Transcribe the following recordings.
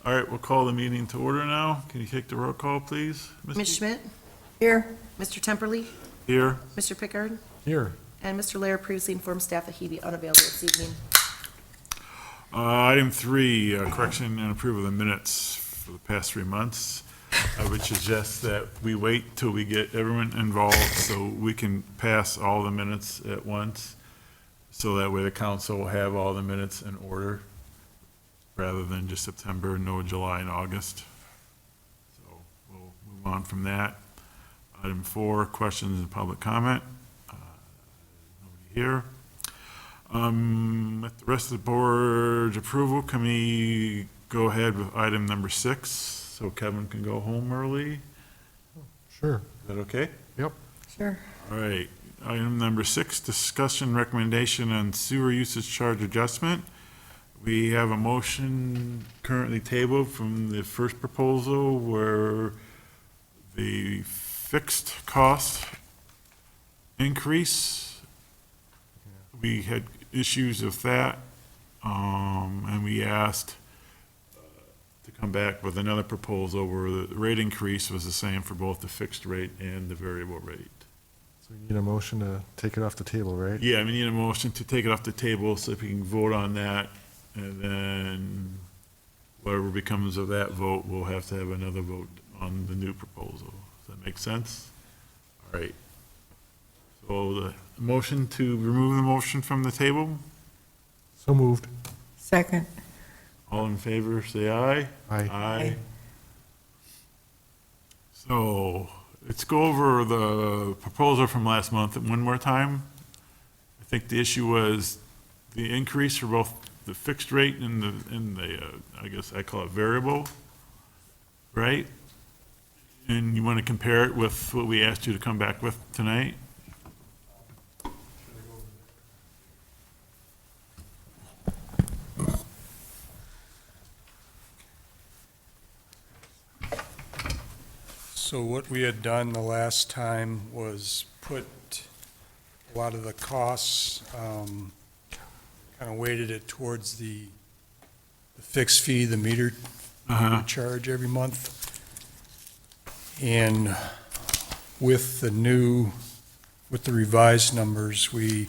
All right, we'll call the meeting to order now. Can you take the roll call, please? Ms. Misty? Schmidt? Here. Mr. Temperley? Here. Mr. Pickard? Here. And Mr. Lair previously informed staff that he'd be unavailable this evening. Item 3, correction and approval of the minutes for the past 3 months. I would suggest that we wait till we get everyone involved so we can pass all the minutes at once. So that way the council will have all the minutes in order rather than just September, no July and August. So we'll move on from that. Item 4, questions and public comment. Nobody here. With the rest of the board's approval, can we go ahead with item number 6 so Kevin can go home early? Sure. Is that okay? Yep. Sure. All right. Item number 6, discussion recommendation on sewer usage charge adjustment. We have a motion currently tabled from the first proposal where the fixed cost increase, we had issues with that, and we asked to come back with another proposal where the rate increase was the same for both the fixed rate and the variable rate. So we need a motion to take it off the table, right? Yeah, we need a motion to take it off the table so if we can vote on that, and then whatever becomes of that vote, we'll have to have another vote on the new proposal. Does that make sense? All right. So the motion to remove the motion from the table, So moved. Second. all in favor, say aye. Aye. Aye. So let's go over the proposal from last month one more time. I think the issue was the increase for both the fixed rate and the I guess I call it variable, right? And you want to compare it with what we asked you to come back with tonight? So what we had done the last time was put a lot of the costs, kind of weighted it towards the fixed fee, the meter charge every month. And with the revised numbers, we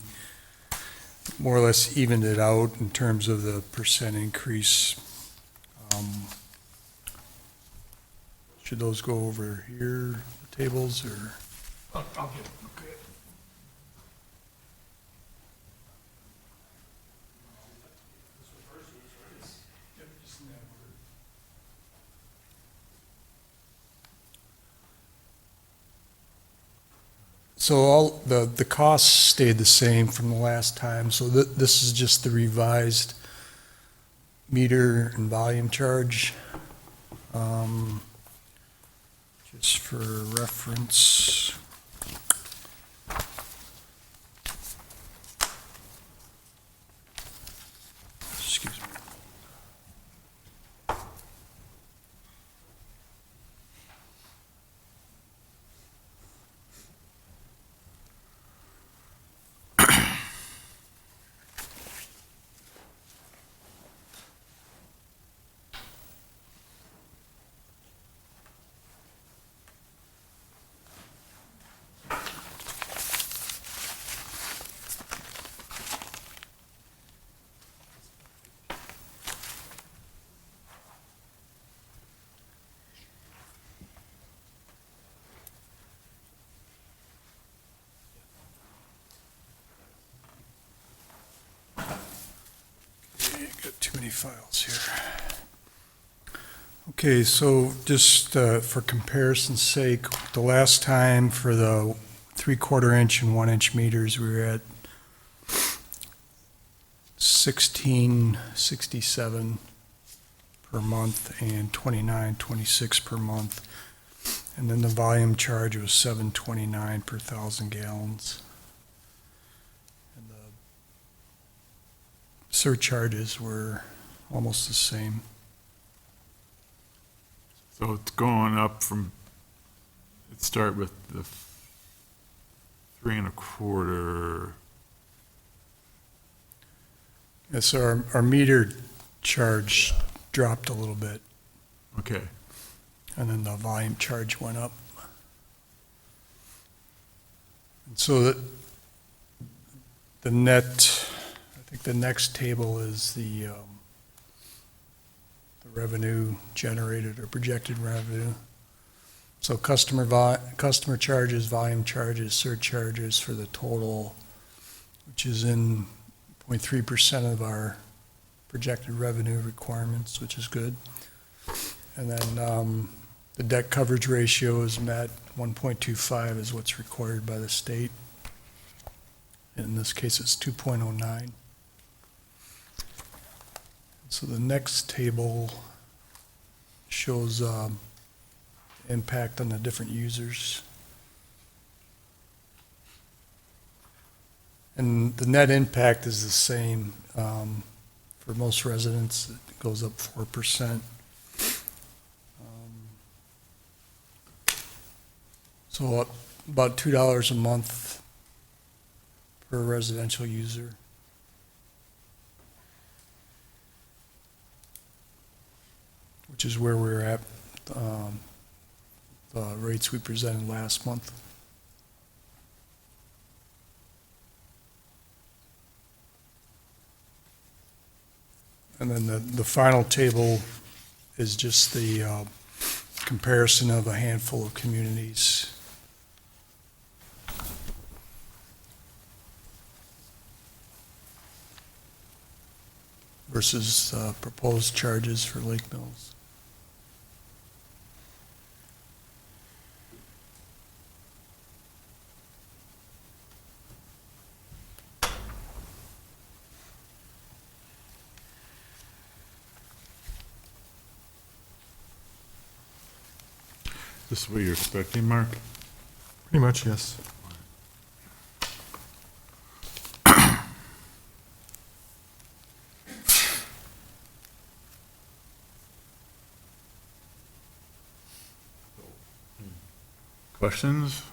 more or less evened it out in terms of the percent increase. Should those go over here, the tables, or? I'll get it, okay. So all, the costs stayed the same from the last time, so this is just the revised meter and volume charge. Just for reference. Excuse me. Got too many files here. Okay, so just for comparison's sake, the last time for the 3/4 inch and 1 inch meters, we were at 1667 per month and 2926 per month. And then the volume charge was 729 per 1,000 gallons. And the surcharges were almost the same. So it's going up from, let's start with the 3 1/4. Yes, so our meter charge dropped a little bit. Okay, and then the volume charge went up. And so the net, I think the next table is the revenue generated or projected revenue. So customer charges, volume charges, surcharges for the total, which is in 0.3% of our projected revenue requirements, which is good. And then the debt coverage ratio is met, 1.25 is what's required by the state. In this case, it's 2.09. So the next table shows impact on the different users. And the net impact is the same. For most residents, it goes up 4%. So up about $2 a month per residential user. Which is where we're at, the rates we presented last month. And then the final table is just the comparison of a handful of communities. Versus proposed charges for Lake Mills. this is what you're expecting, Mark? Pretty much, yes. Questions?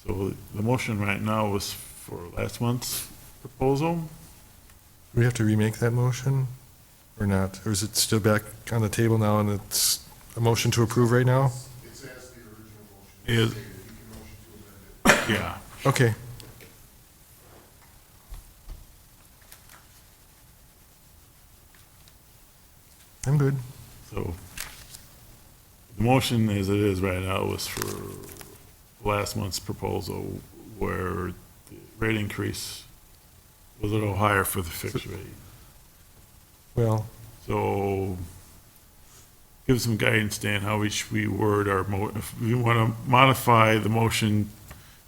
So the motion right now was for last month's proposal? Do we have to remake that motion or not? Or is it still back on the table now and it's a motion to approve right now? It's as the original motion. Is- stated. You can motion to amend it. Yeah, Okay. I'm good. so the motion as it is right now was for last month's proposal where the rate increase was a little higher for the fixed rate. Well, So give some guidance, Dan, how we word our if we want to modify the motion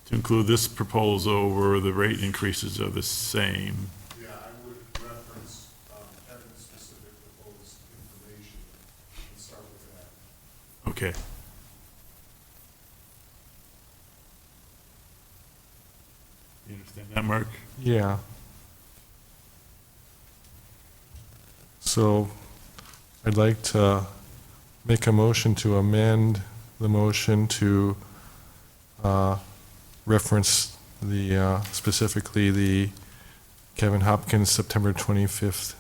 to include this proposal where the rate increases are the same. Yeah, I would reference having specific proposed information and start with that. Okay. You understand that, Mark? yeah. So I'd like to make a motion to amend the motion to reference the, specifically the Kevin Hopkins September 25th,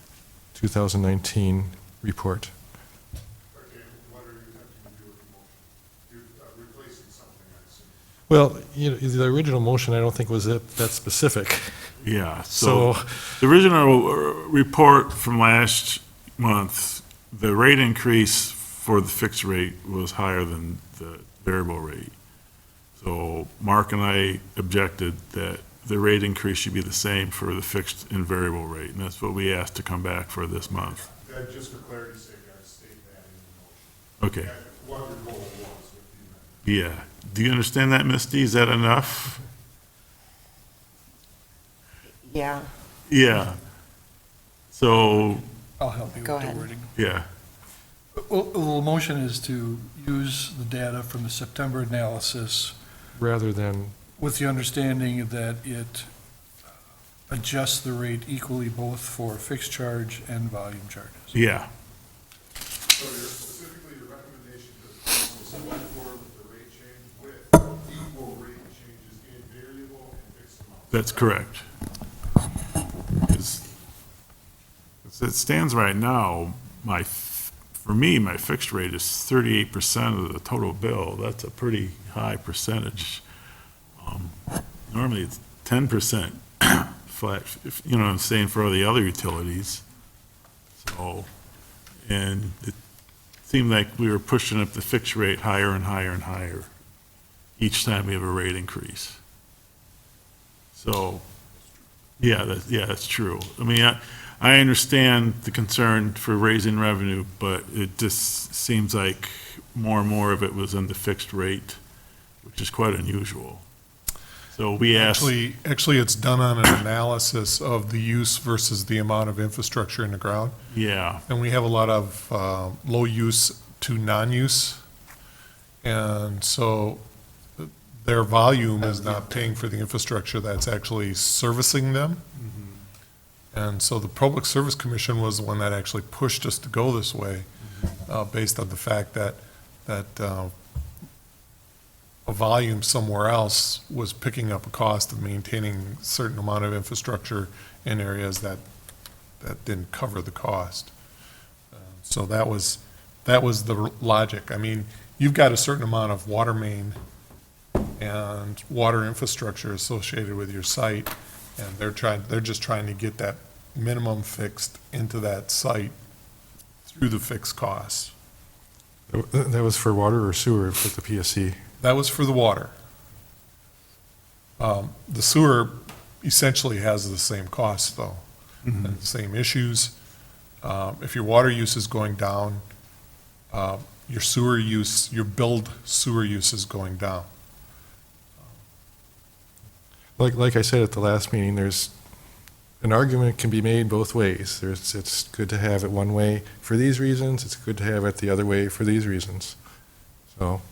2019 report. Okay, what are you attempting to do with the motion? You're replacing something, I assume. Well, you know, the original motion I don't think was that specific. Yeah, So, so the original report from last month, the rate increase for the fixed rate was higher than the variable rate. So Mark and I objected that the rate increase should be the same for the fixed and variable rate, and that's what we asked to come back for this month. That, just for clarity's sake, I state that in the motion. Okay, And what your goal was with the amendment. yeah. Do you understand that, Misty? Is that enough? Yeah, Yeah. So, I'll help you Go with the ahead. wording. yeah, Well, the motion is to use the data from the September analysis rather than, with the understanding that it adjusts the rate equally both for fixed charge and volume charges. yeah, So your, specifically, your recommendation to the council is to move forward with the rate change with equal rate changes in variable and fixed amounts. that's correct. As it stands right now, my for me, my fixed rate is 38% of the total bill. That's a pretty high percentage. Normally, it's 10% flat, you know what I'm saying, for all the other utilities. So, and it seemed like we were pushing up the fixed rate higher and higher and higher each time we have a rate increase. So, yeah, that's true. I mean, I understand the concern for raising revenue, but it just seems like more and more of it was in the fixed rate, which is quite unusual. So we asked. Actually, it's done on an analysis of the use versus the amount of infrastructure in the ground. Yeah, And we have a lot of low use to non-use. And so their volume is not paying for the infrastructure that's actually servicing them. And so the Public Service Commission was the one that actually pushed us to go this way, based on the fact that a volume somewhere else was picking up a cost of maintaining a certain amount of infrastructure in areas that didn't cover the cost. So that was the logic. I mean, you've got a certain amount of water main and water infrastructure associated with your site, and they're just trying to get that minimum fixed into that site through the fixed costs. That was for water or sewer with the PSC? That was for the water. The sewer essentially has the same costs, though, and the same issues. If your water use is going down, your sewer use, your billed sewer use is going down. Like I said at the last meeting, there's, an argument can be made both ways. It's good to have it one way for these reasons, it's good to have it the other way for these reasons. So,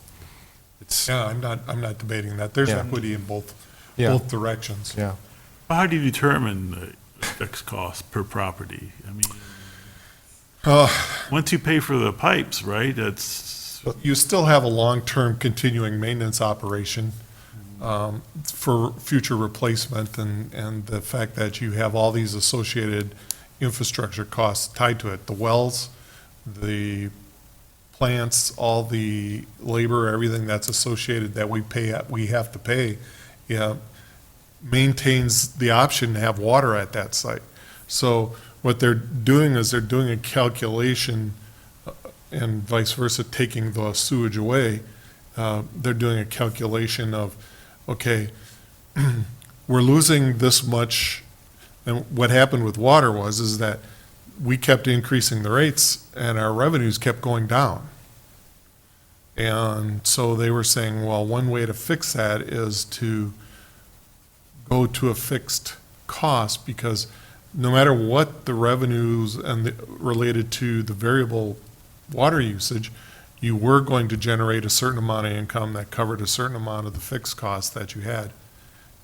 it's, Yeah, I'm not debating that. There's Yeah. equity in both yeah, directions. yeah. how do you determine the fixed cost per property? I mean, once you pay for the pipes, right, that's, You still have a long-term continuing maintenance operation for future replacement, and the fact that you have all these associated infrastructure costs tied to it. The wells, the plants, all the labor, everything that's associated that we have to pay, maintains the option to have water at that site. So what they're doing is they're doing a calculation, and vice versa, taking the sewage away. They're doing a calculation of, okay, we're losing this much. And what happened with water is that we kept increasing the rates and our revenues kept going down. And so they were saying, well, one way to fix that is to go to a fixed cost, because no matter what the revenues related to the variable water usage, you were going to generate a certain amount of income that covered a certain amount of the fixed costs that you had.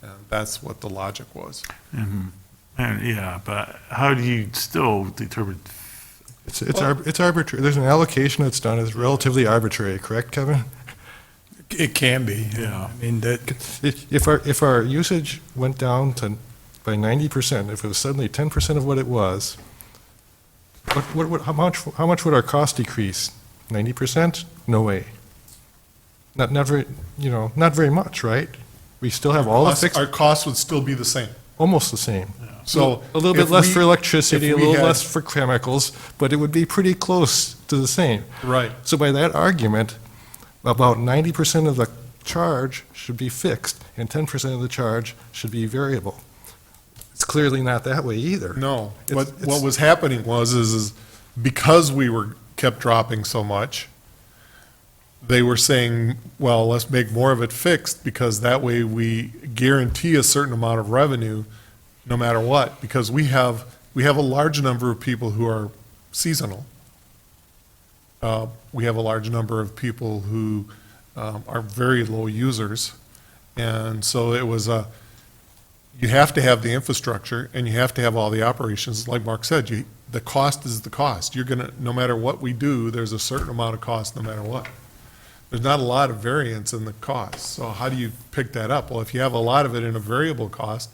And that's what the logic was. and, yeah, but how do you still determine? It's arbitrary. There's an allocation that's done, it's relatively arbitrary, correct, Kevin? It can be. Yeah. I mean, that, If our usage went down by 90%, if it was suddenly 10% of what it was, how much would our cost decrease? 90%? No way. Not very, not very much, right? We still have all the fixed, Our costs would still be the same. almost the same. So A little bit if less we- for electricity, if a we little had- less for chemicals, but it would be pretty close to the same. Right. So by that argument, about 90% of the charge should be fixed and 10% of the charge should be variable. It's clearly not that way either. No, It's- what was happening is because we kept dropping so much, they were saying, well, let's make more of it fixed, because that way we guarantee a certain amount of revenue no matter what, because we have a large number of people who are seasonal. We have a large number of people who are very low users, and so it was you have to have the infrastructure and you have to have all the operations. Like Mark said, the cost is the cost. You're gonna, no matter what we do, there's a certain amount of cost no matter what. There's not a lot of variance in the cost. So how do you pick that up? Well, if you have a lot of it in a variable cost,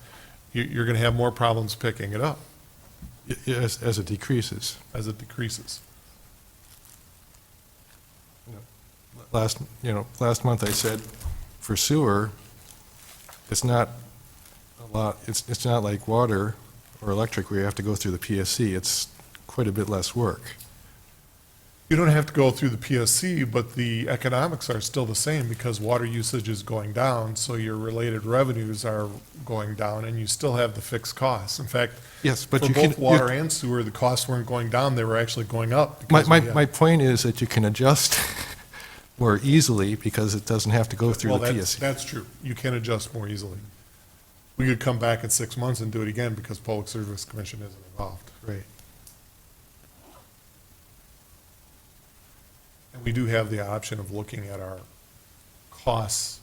you're gonna have more problems picking it up As it decreases. as it decreases. Last month I said, for sewer, it's not a lot, it's not like water or electric where you have to go through the PSC. It's quite a bit less work. You don't have to go through the PSC, but the economics are still the same because water usage is going down, so your related revenues are going down, and you still have the fixed costs. In fact, Yes, but for you can. both water and sewer, the costs weren't going down, they were actually going up. because My we had- point is that you can adjust more easily because it doesn't have to go through Well, the that's, PSC. that's true. You can adjust more easily. We could come back in 6 months and do it again because Public Service Commission isn't involved. Right. And we do have the option of looking at our costs.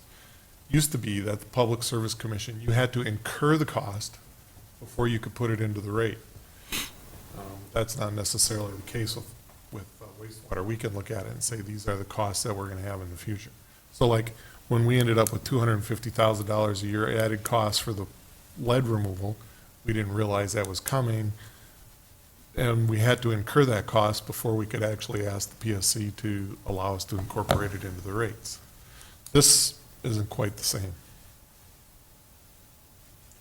Used to be that the Public Service Commission, you had to incur the cost before you could put it into the rate. That's not necessarily the case with wastewater. We can look at it and say, these are the costs that we're gonna have in the future. So like, when we ended up with $250,000 a year added cost for the lead removal, we didn't realize that was coming. And we had to incur that cost before we could actually ask the PSC to allow us to incorporate it into the rates. This isn't quite the same.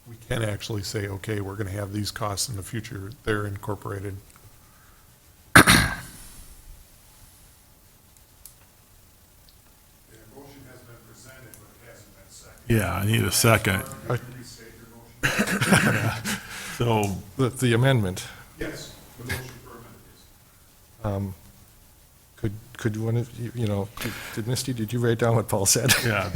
We can actually say, okay, we're gonna have these costs in the future, they're incorporated. The motion has been presented, but it hasn't been seconded. Yeah, I need a second. Restate your motion. So, The amendment, Yes, the motion for amendment is. could one of, did Misty, did you write down what Paul said? yeah,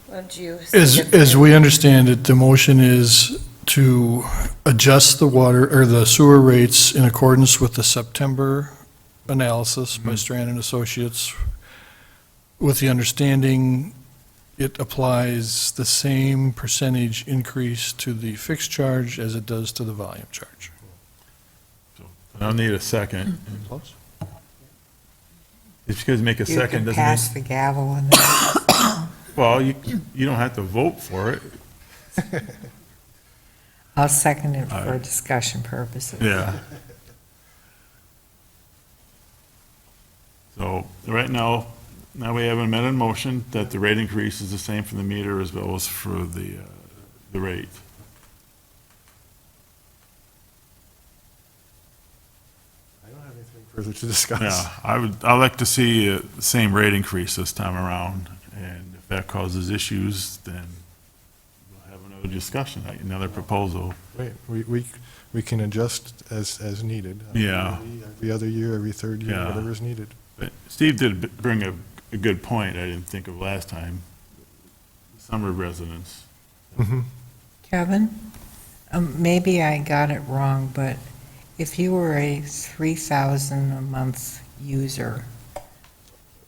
Why don't you? As we understand it, the motion is to adjust the water, or the sewer rates in accordance with the September analysis by Strand and Associates, with the understanding it applies the same percentage increase to the fixed charge as it does to the volume charge. I'll need a second. Close. Just because you make a You second can doesn't pass mean, the gavel on that. well, you don't have to vote for it. I'll second it for discussion purposes. Yeah. So, right now we have an amended motion that the rate increase is the same for the meter as well as for the rate. I don't have anything further to discuss. Yeah, I'd like to see the same rate increase this time around, and if that causes issues, then we'll have another discussion, another proposal. Right, we can adjust as needed. Yeah. Every other year, every third year, Yeah. whatever is needed. But Steve did bring a good point I didn't think of last time. Summer residents. Kevin, maybe I got it wrong, but if you were a 3,000 a month user,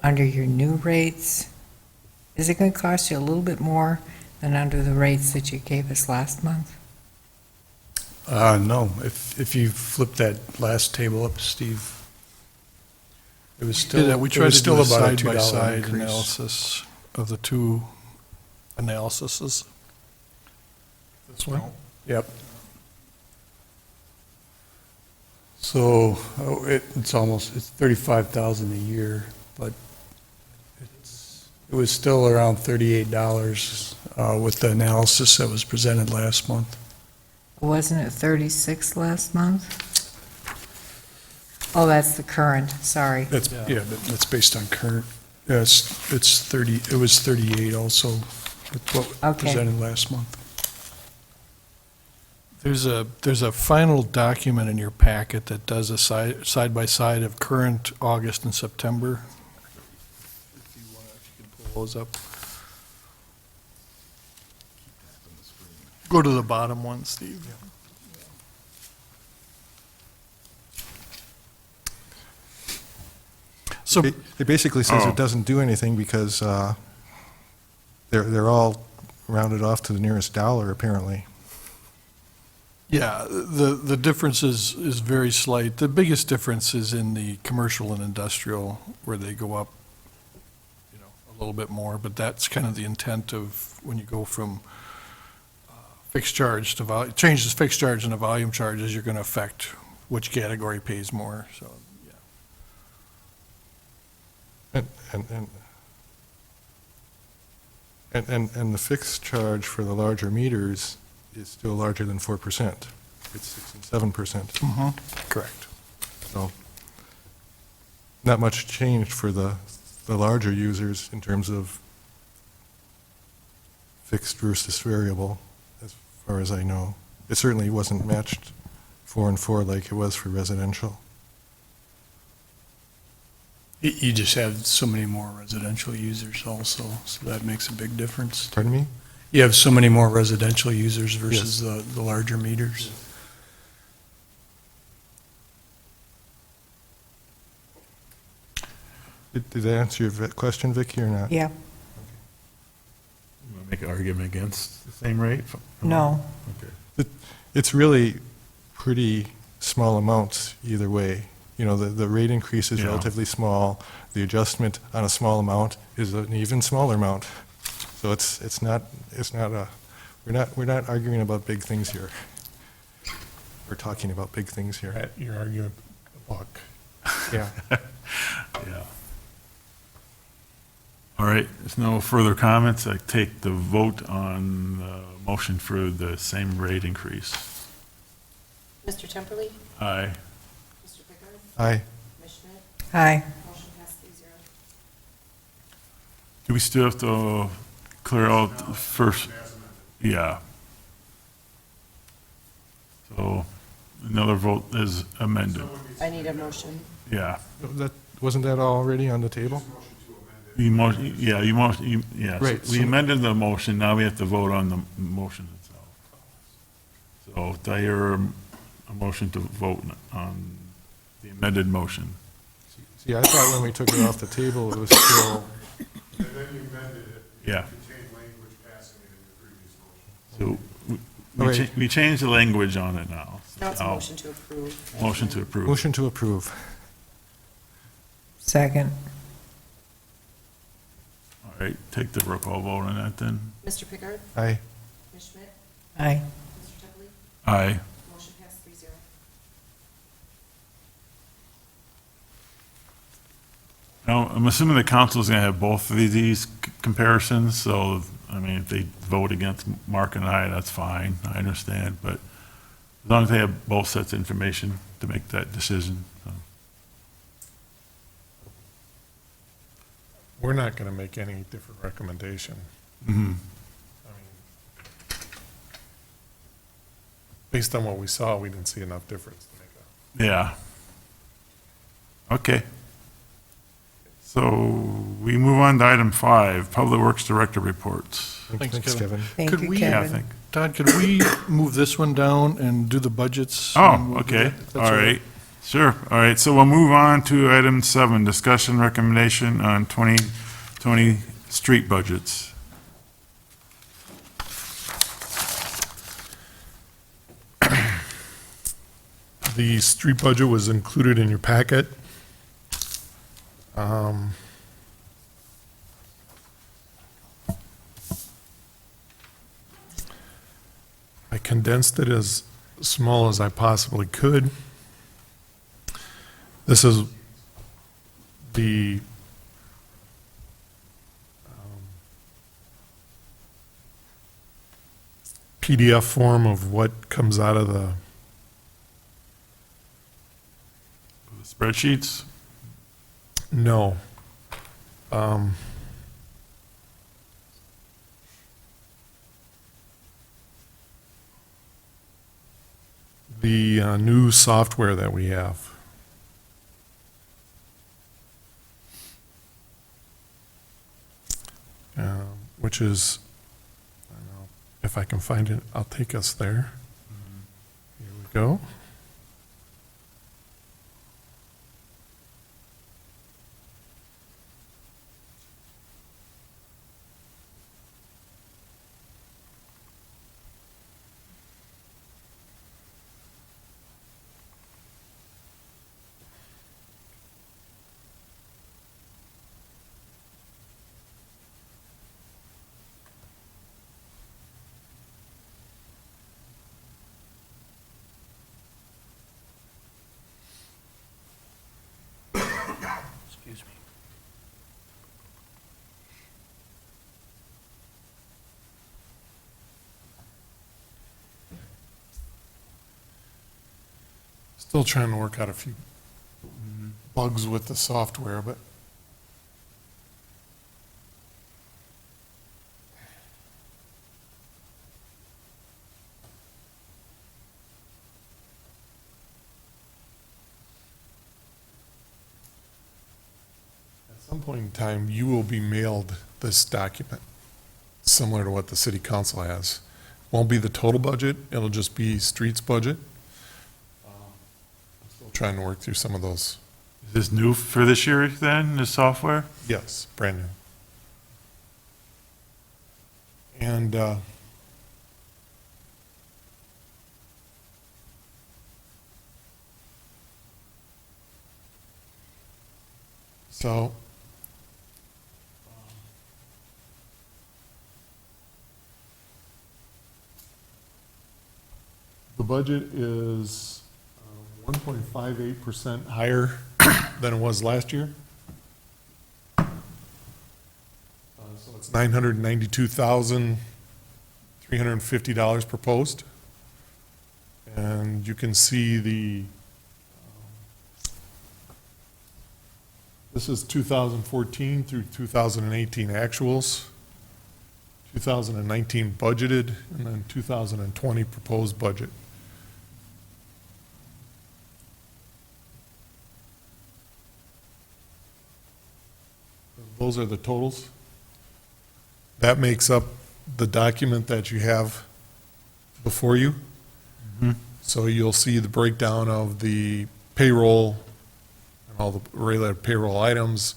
under your new rates, is it going to cost you a little bit more than under the rates that you gave us last month? No, if you flip that last table up, Steve, it was still, Yeah, we it tried was to still do a about a $2 side-by-side increase. analysis of the two analyses. This one? Yep. So, it's 35,000 a year, but it was still around $38 with the analysis that was presented last month. Wasn't it 36 last month? Oh, that's the current, sorry. That's, that's based on current, yes, it's 30, it was 38 also, with what was Okay. presented last month. There's a final document in your packet that does a side-by-side of current August and September. If you can pull those up. Go to the bottom one, Steve. So, It basically says it doesn't do anything because they're all rounded off to the nearest dollar, apparently. yeah, the difference is very slight. The biggest difference is in the commercial and industrial, where they go up, a little bit more, but that's kind of the intent of when you go from fixed charge to changes fixed charge and a volume charges, you're going to affect which category pays more, so, yeah. And, and the fixed charge for the larger meters is still larger than 4%. It's 6 and 7%. Correct. So not much changed for the larger users in terms of fixed versus variable, as far as I know. It certainly wasn't matched 4 and 4 like it was for residential. You just have so many more residential users also, so that makes a big difference. Pardon me? You have so many more residential users versus the larger meters. Did that answer your question, Vicki, or not? Yeah, You want to make an argument against the same rate? no. Okay. It's really pretty small amounts either way. You know, the rate increase is Yeah. relatively small. The adjustment on a small amount is an even smaller amount. So it's not we're not arguing about big things here. We're talking about big things here. Pat, you're arguing a buck. Yeah. Yeah. All right, there's no further comments. I take the vote on the motion for the same rate increase. Mr. Temperley? Aye. Mr. Pickard? Aye. Ms. Schmidt? Aye. Motion passed 3-0. Do we still have to clear out the first? Yeah. So another vote is amended. I need a motion. Yeah. Wasn't that already on the table? Yes. Right, We so- amended the motion, now we have to vote on the motion itself. So do I hear a motion to vote on the amended motion? See, I thought when we took it off the table, it was still, And then you amended it. Yeah. Contained language passing it in the previous motion. So All right. we changed the language on it now. Now it's a Now, motion to approve. Motion to approve. motion to approve. Second. All right, take the roll call vote on that then. Mr. Pickard? Aye. Ms. Schmidt? Aye. Mr. Temperley? Aye. Motion passed 3-0. Now, I'm assuming the council's gonna have both of these comparisons, so, I mean, if they vote against Mark and I, that's fine, I understand, but as long as they have both sets of information to make that decision, so. We're not going to make any different recommendation. Mhm. I mean, based on what we saw, we didn't see enough difference to make a. Yeah. Okay. So we move on to item 5, Public Works Director reports. Thanks, Thanks, Kevin. Kevin. Thank Could you, we- Yeah, I Kevin. think. Todd, could we move this one down and do the budgets? Oh, And we'll do okay, that, if that's all right, sure, all right, so we'll move on to item 7, discussion recommendation on 2020 street budgets. The street budget was included in your packet. Um, I condensed it as small as I possibly could. This is the PDF form of what comes out of the Spreadsheets? No. Um, the new software that we have. Which is, I don't know, if I can find it, I'll take us there. Here we go. Still trying to work out a few bugs with the software, but at some point in time, you will be mailed this document, similar to what the city council has. Won't be the total budget, it'll just be streets budget. I'm still trying to work through some of those. Is this new for this year then, the software? Yes, brand new. And, so, the budget is 1.58% higher than it was last year. So it's $992,350 proposed. And you can see this is 2014 through 2018 actuals, 2019 budgeted, and then 2020 proposed budget. Those are the totals. That makes up the document that you have before you. So you'll see the breakdown of the payroll and all the related payroll items,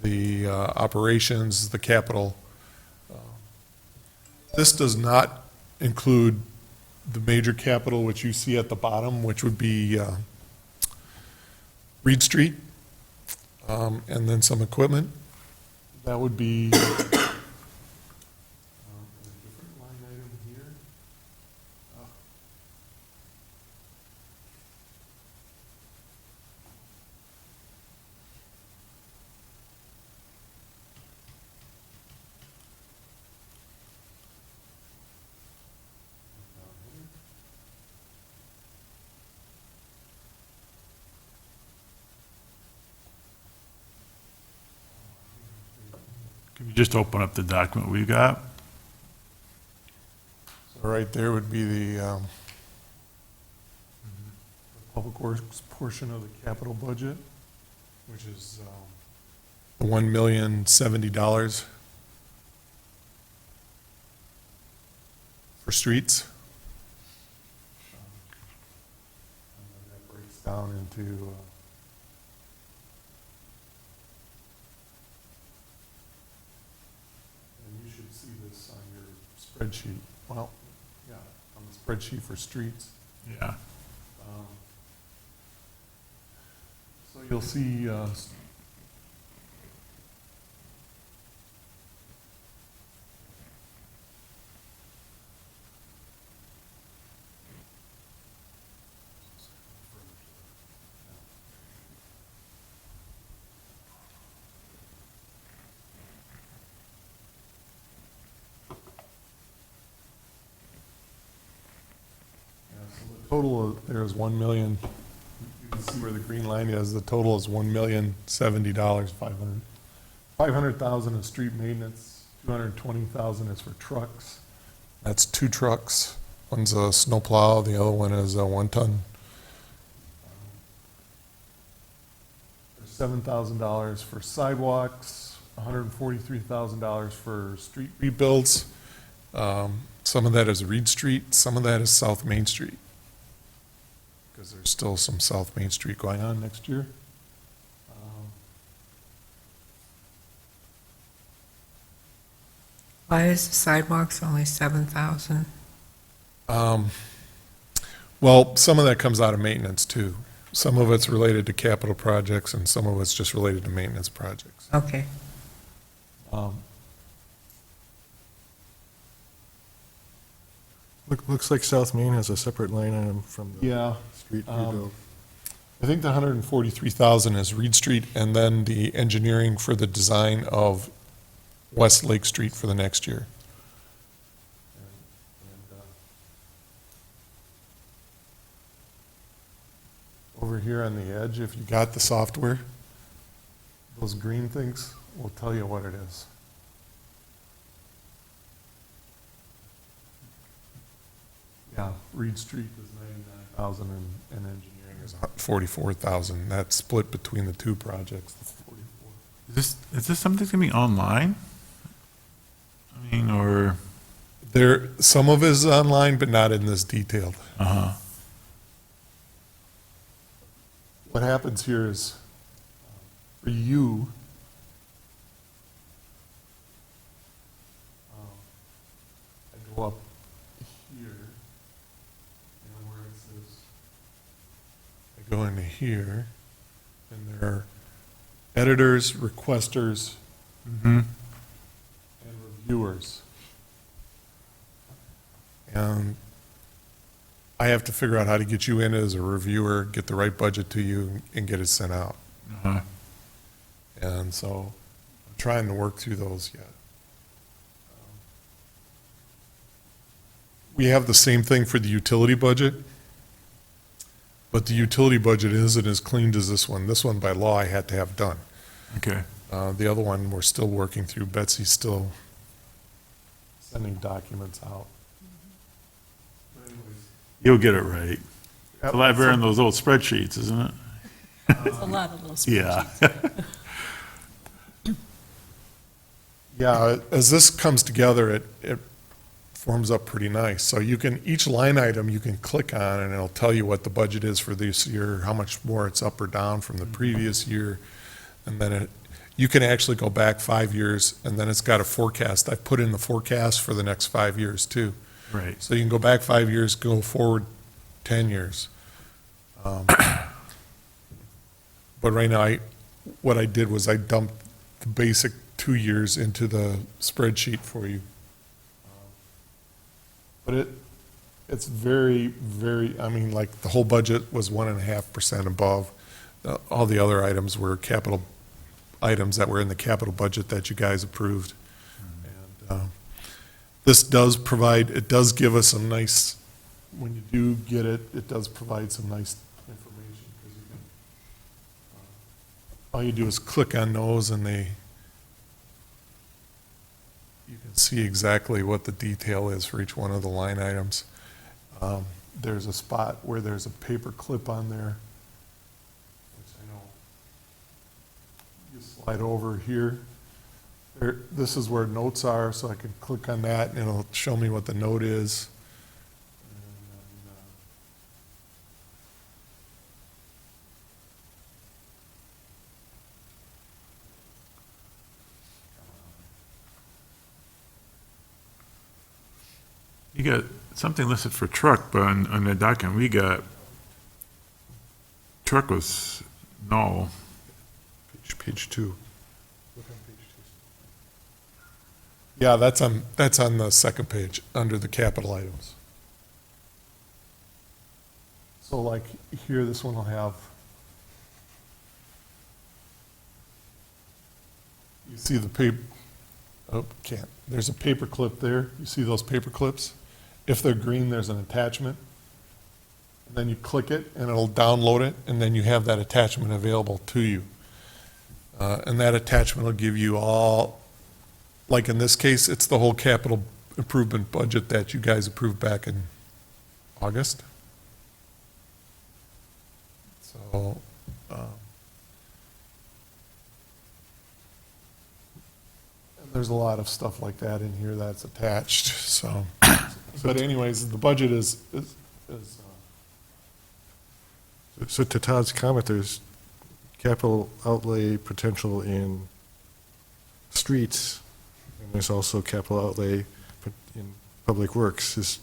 the operations, the capital. This does not include the major capital, which you see at the bottom, which would be Reed Street, and then some equipment. That would be a different line item here. Can you just open up the document we got? So right there would be the public works portion of the capital budget, which is $1,070,000 for streets. And then that breaks down into and you should see this on your spreadsheet. Well, yeah, on the spreadsheet for streets. Yeah. So you'll see, total there is 1 million. You can see where the green line is. The total is $1,070,500. 500,000 is street maintenance. 220,000 is for trucks. That's 2 trucks. One's a snowplow. The other one is a 1-ton. There's $7,000 for sidewalks. $143,000 for street rebuilds. Some of that is Reed Street. Some of that is South Main Street, because there's still some South Main Street going on next year. Why is the sidewalks only 7,000? Well, some of that comes out of maintenance too. Some of it's related to capital projects and some of it's just related to maintenance projects. Okay. Looks like South Main has a separate line item from the Yeah. street rebuild. I think the 143,000 is Reed Street and then the engineering for the design of West Lake Street for the next year. here on the edge, if you got the software, those green things will tell you what it is. Yeah, Reed Street is 99,000 and engineering is 44,000. That's split between the two projects, the 44. Is this something that's gonna be online? I mean, or, There, some of it is online, but not in this detailed. uh-huh, What happens here is, for you, I go up here, and where it says, I go into here, and there are editors, requesters, mm-hmm, and reviewers. And I have to figure out how to get you in as a reviewer, get the right budget to you, and get it sent out. uh-huh, And so I'm trying to work through those yet. We have the same thing for the utility budget, but the utility budget isn't as clean as this one. This one, by law, I had to have done. okay. The other one, we're still working through. Betsy's still sending documents out. You'll get it right. It's a lot better than those old spreadsheets, isn't it? It's a lot of little Yeah. spreadsheets. Yeah, as this comes together, it forms up pretty nice. So you can, each line item you can click on and it'll tell you what the budget is for this year, how much more it's up or down from the previous year. And then you can actually go back 5 years and then it's got a forecast. I've put in the forecast for the next 5 years too. Right. So you can go back 5 years, go forward 10 years. But right now, what I did was I dumped the basic 2 years into the spreadsheet for you. But it's very, very, I mean, like, the whole budget was 1.5% above. All the other items were capital items that were in the capital budget that you guys approved. And this does provide, it does give us some nice, when you do get it, it does provide some nice information. 'Cause you can, all you do is click on those and you can see exactly what the detail is for each one of the line items. There's a spot where there's a paper clip on there, which I know you slide over here. This is where notes are, so I can click on that and it'll show me what the note is. And then, You got something listed for truck, but on the document we got, truck was null. Page 2. Yeah, that's on the second page, under the capital items. So like here, this one will have, you see the paper, oh, can't. There's a paper clip there. You see those paper clips? If they're green, there's an attachment. And then you click it and it'll download it, and then you have that attachment available to you. And that attachment will give you all, like in this case, it's the whole capital improvement budget that you guys approved back in August. So, and there's a lot of stuff like that in here that's attached, so. But anyways, the budget is So to Todd's comment, there's capital outlay potential in streets, and there's also capital outlay in public works. Is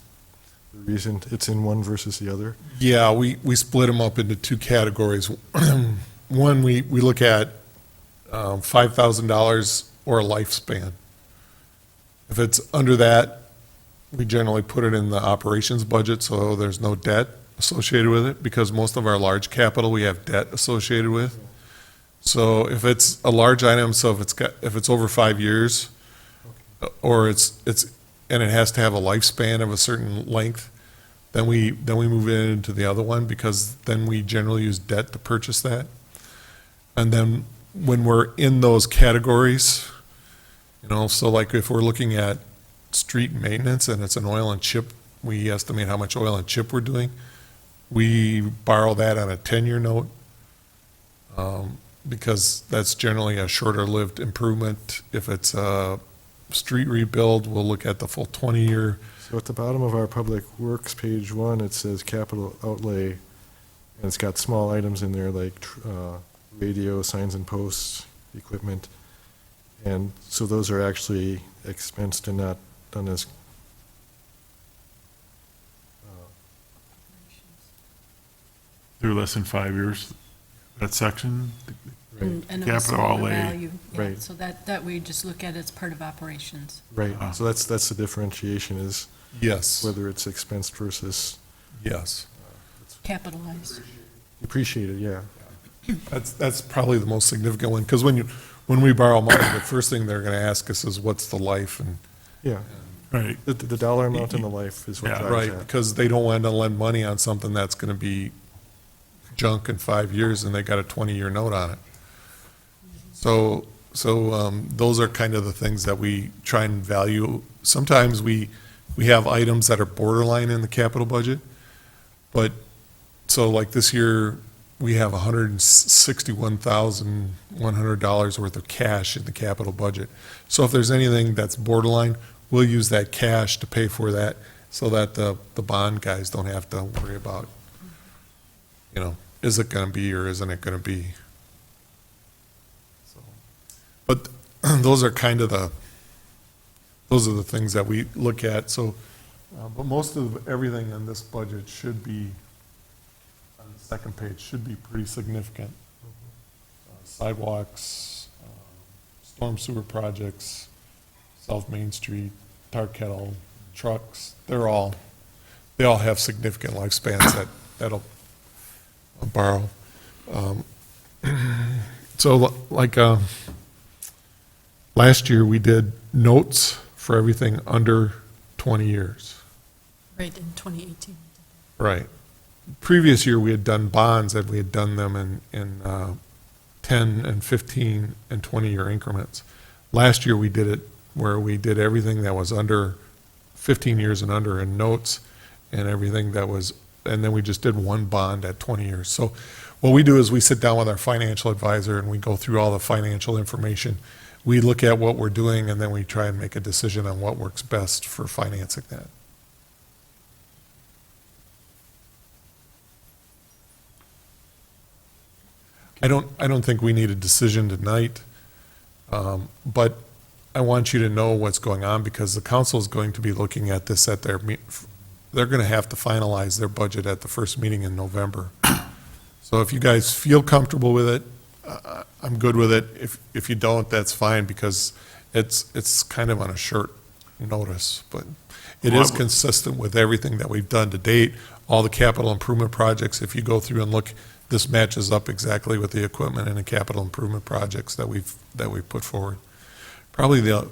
the reason it's in one versus the other? yeah, we split them up into two categories. One, we look at $5,000 or a lifespan. If it's under that, we generally put it in the operations budget, so there's no debt associated with it, because most of our large capital, we have debt associated with. So if it's a large item, so if it's over 5 years, or and it has to have a lifespan of a certain length, then we move it into the other one, because then we generally use debt to purchase that. And then when we're in those categories, so like if we're looking at street maintenance and it's an oil and chip, we estimate how much oil and chip we're doing. We borrow that on a 10-year note, because that's generally a shorter-lived improvement. If it's a street rebuild, we'll look at the full 20-year. So at the bottom of our Public Works, page 1, it says capital outlay, and it's got small items in there like radio, signs and posts, equipment. And so those are actually expensed and not done as, Through less than 5 years, that section? right, And of a Capital similar outlay. value. Yeah, Right. so that we just look at as part of operations. right. So that's the differentiation, is Yes, whether it's expensed versus yes. Capitalized. depreciated, yeah. That's probably the most significant one, because when we borrow money, the first thing they're gonna ask us is, what's the life? And Yeah, Right. the dollar amount and the life is what Yeah, drives right, that. because they don't want to lend money on something that's gonna be junk in 5 years, and they got a 20-year note on it. So those are kind of the things that we try and value. Sometimes we have items that are borderline in the capital budget, but, so like this year, we have $161,100 worth of cash in the capital budget. So if there's anything that's borderline, we'll use that cash to pay for that, so that the bond guys don't have to worry about, is it gonna be or isn't it gonna be? So, but those are kind of those are the things that we look at, so, but most of everything in this budget should be, on the second page, should be pretty significant. Sidewalks, storm sewer projects, South Main Street, tar kettle, trucks, they all have significant lifespans that'll borrow. So like, last year, we did notes for everything under 20 years. Right, in 2018. Right. Previous year, we had done bonds, and we had done them in 10 and 15 and 20-year increments. Last year, we did it where we did everything that was under 15 years and under in notes, and everything that was, and then we just did one bond at 20 years. So what we do is we sit down with our financial advisor and we go through all the financial information. We look at what we're doing, and then we try and make a decision on what works best for financing that. I don't think we need a decision tonight, but I want you to know what's going on, because the council is going to be looking at this at their, they're going to have to finalize their budget at the first meeting in November. So if you guys feel comfortable with it, I'm good with it. If you don't, that's fine, because it's kind of on a short notice, but it is consistent with everything that we've done to date, all the capital improvement projects. If you go through and look, this matches up exactly with the equipment and the capital improvement projects that we've put forward. Probably the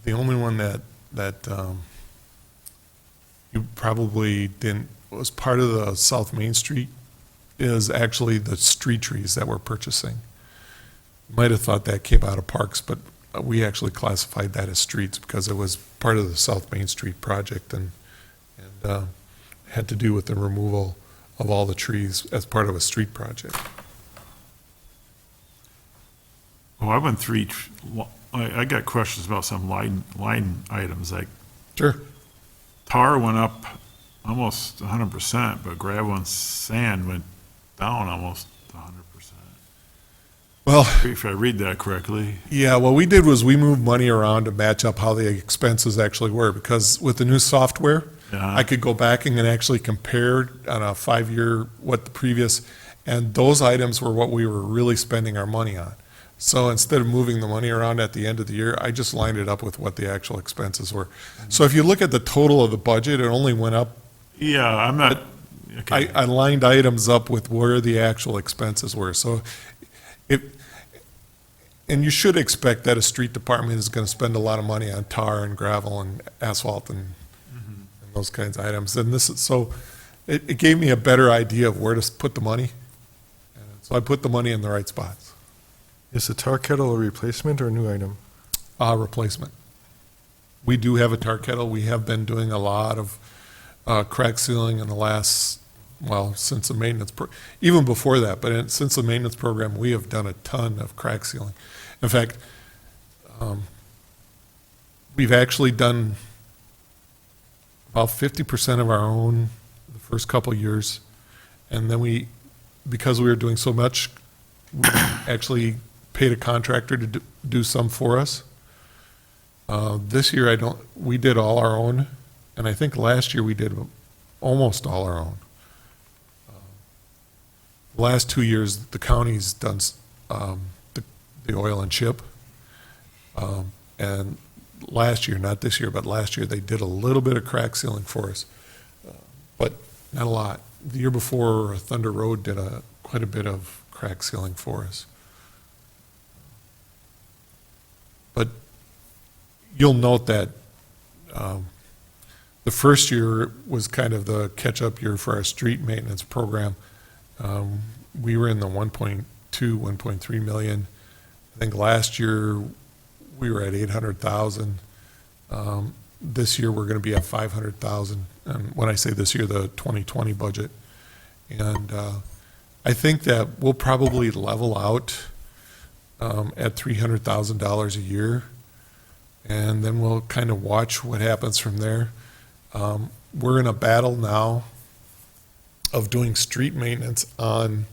only one that you probably didn't, was part of the South Main Street, is actually the street trees that we're purchasing. You might have thought that came out of parks, but we actually classified that as streets because it was part of the South Main Street project, and had to do with the removal of all the trees as part of a street project. Well, I went through each, I got questions about some line items, like Sure. tar went up almost 100%, but gravel and sand went down almost 100%. Well, If I read that correctly. yeah, what we did was we moved money around to match up how the expenses actually were, because with the new software, Yeah. I could go back and actually compare on a 5-year what the previous, and those items were what we were really spending our money on. So instead of moving the money around at the end of the year, I just lined it up with what the actual expenses were. So if you look at the total of the budget, it only went up. Yeah, I'm not, okay. I lined items up with where the actual expenses were. So And you should expect that a street department is gonna spend a lot of money on tar and gravel and asphalt and those kinds of items. And this is, so it gave me a better idea of where to put the money. And so I put the money in the right spots. Is the tar kettle a replacement or a new item? Replacement. We do have a tar kettle. We have been doing a lot of crack sealing in the last, well, since the maintenance, even before that, but since the maintenance program, we have done a ton of crack sealing. In fact, we've actually done about 50% of our own the first couple of years. And then because we were doing so much, we actually paid a contractor to do some for us. This year, we did all our own, and I think last year we did almost all our own. The last 2 years, the county's done the oil and chip. And last year, not this year, but last year, they did a little bit of crack sealing for us, but not a lot. The year before, Thunder Road did quite a bit of crack sealing for us. But you'll note that the first year was kind of the catch-up year for our street maintenance program. We were in the 1.2, 1.3 million. I think last year we were at 800,000. This year we're going to be at 500,000. And when I say this year, the 2020 budget. And I think that we'll probably level out at $300,000 a year. And then we'll kind of watch what happens from there. We're in a battle now of doing street maintenance on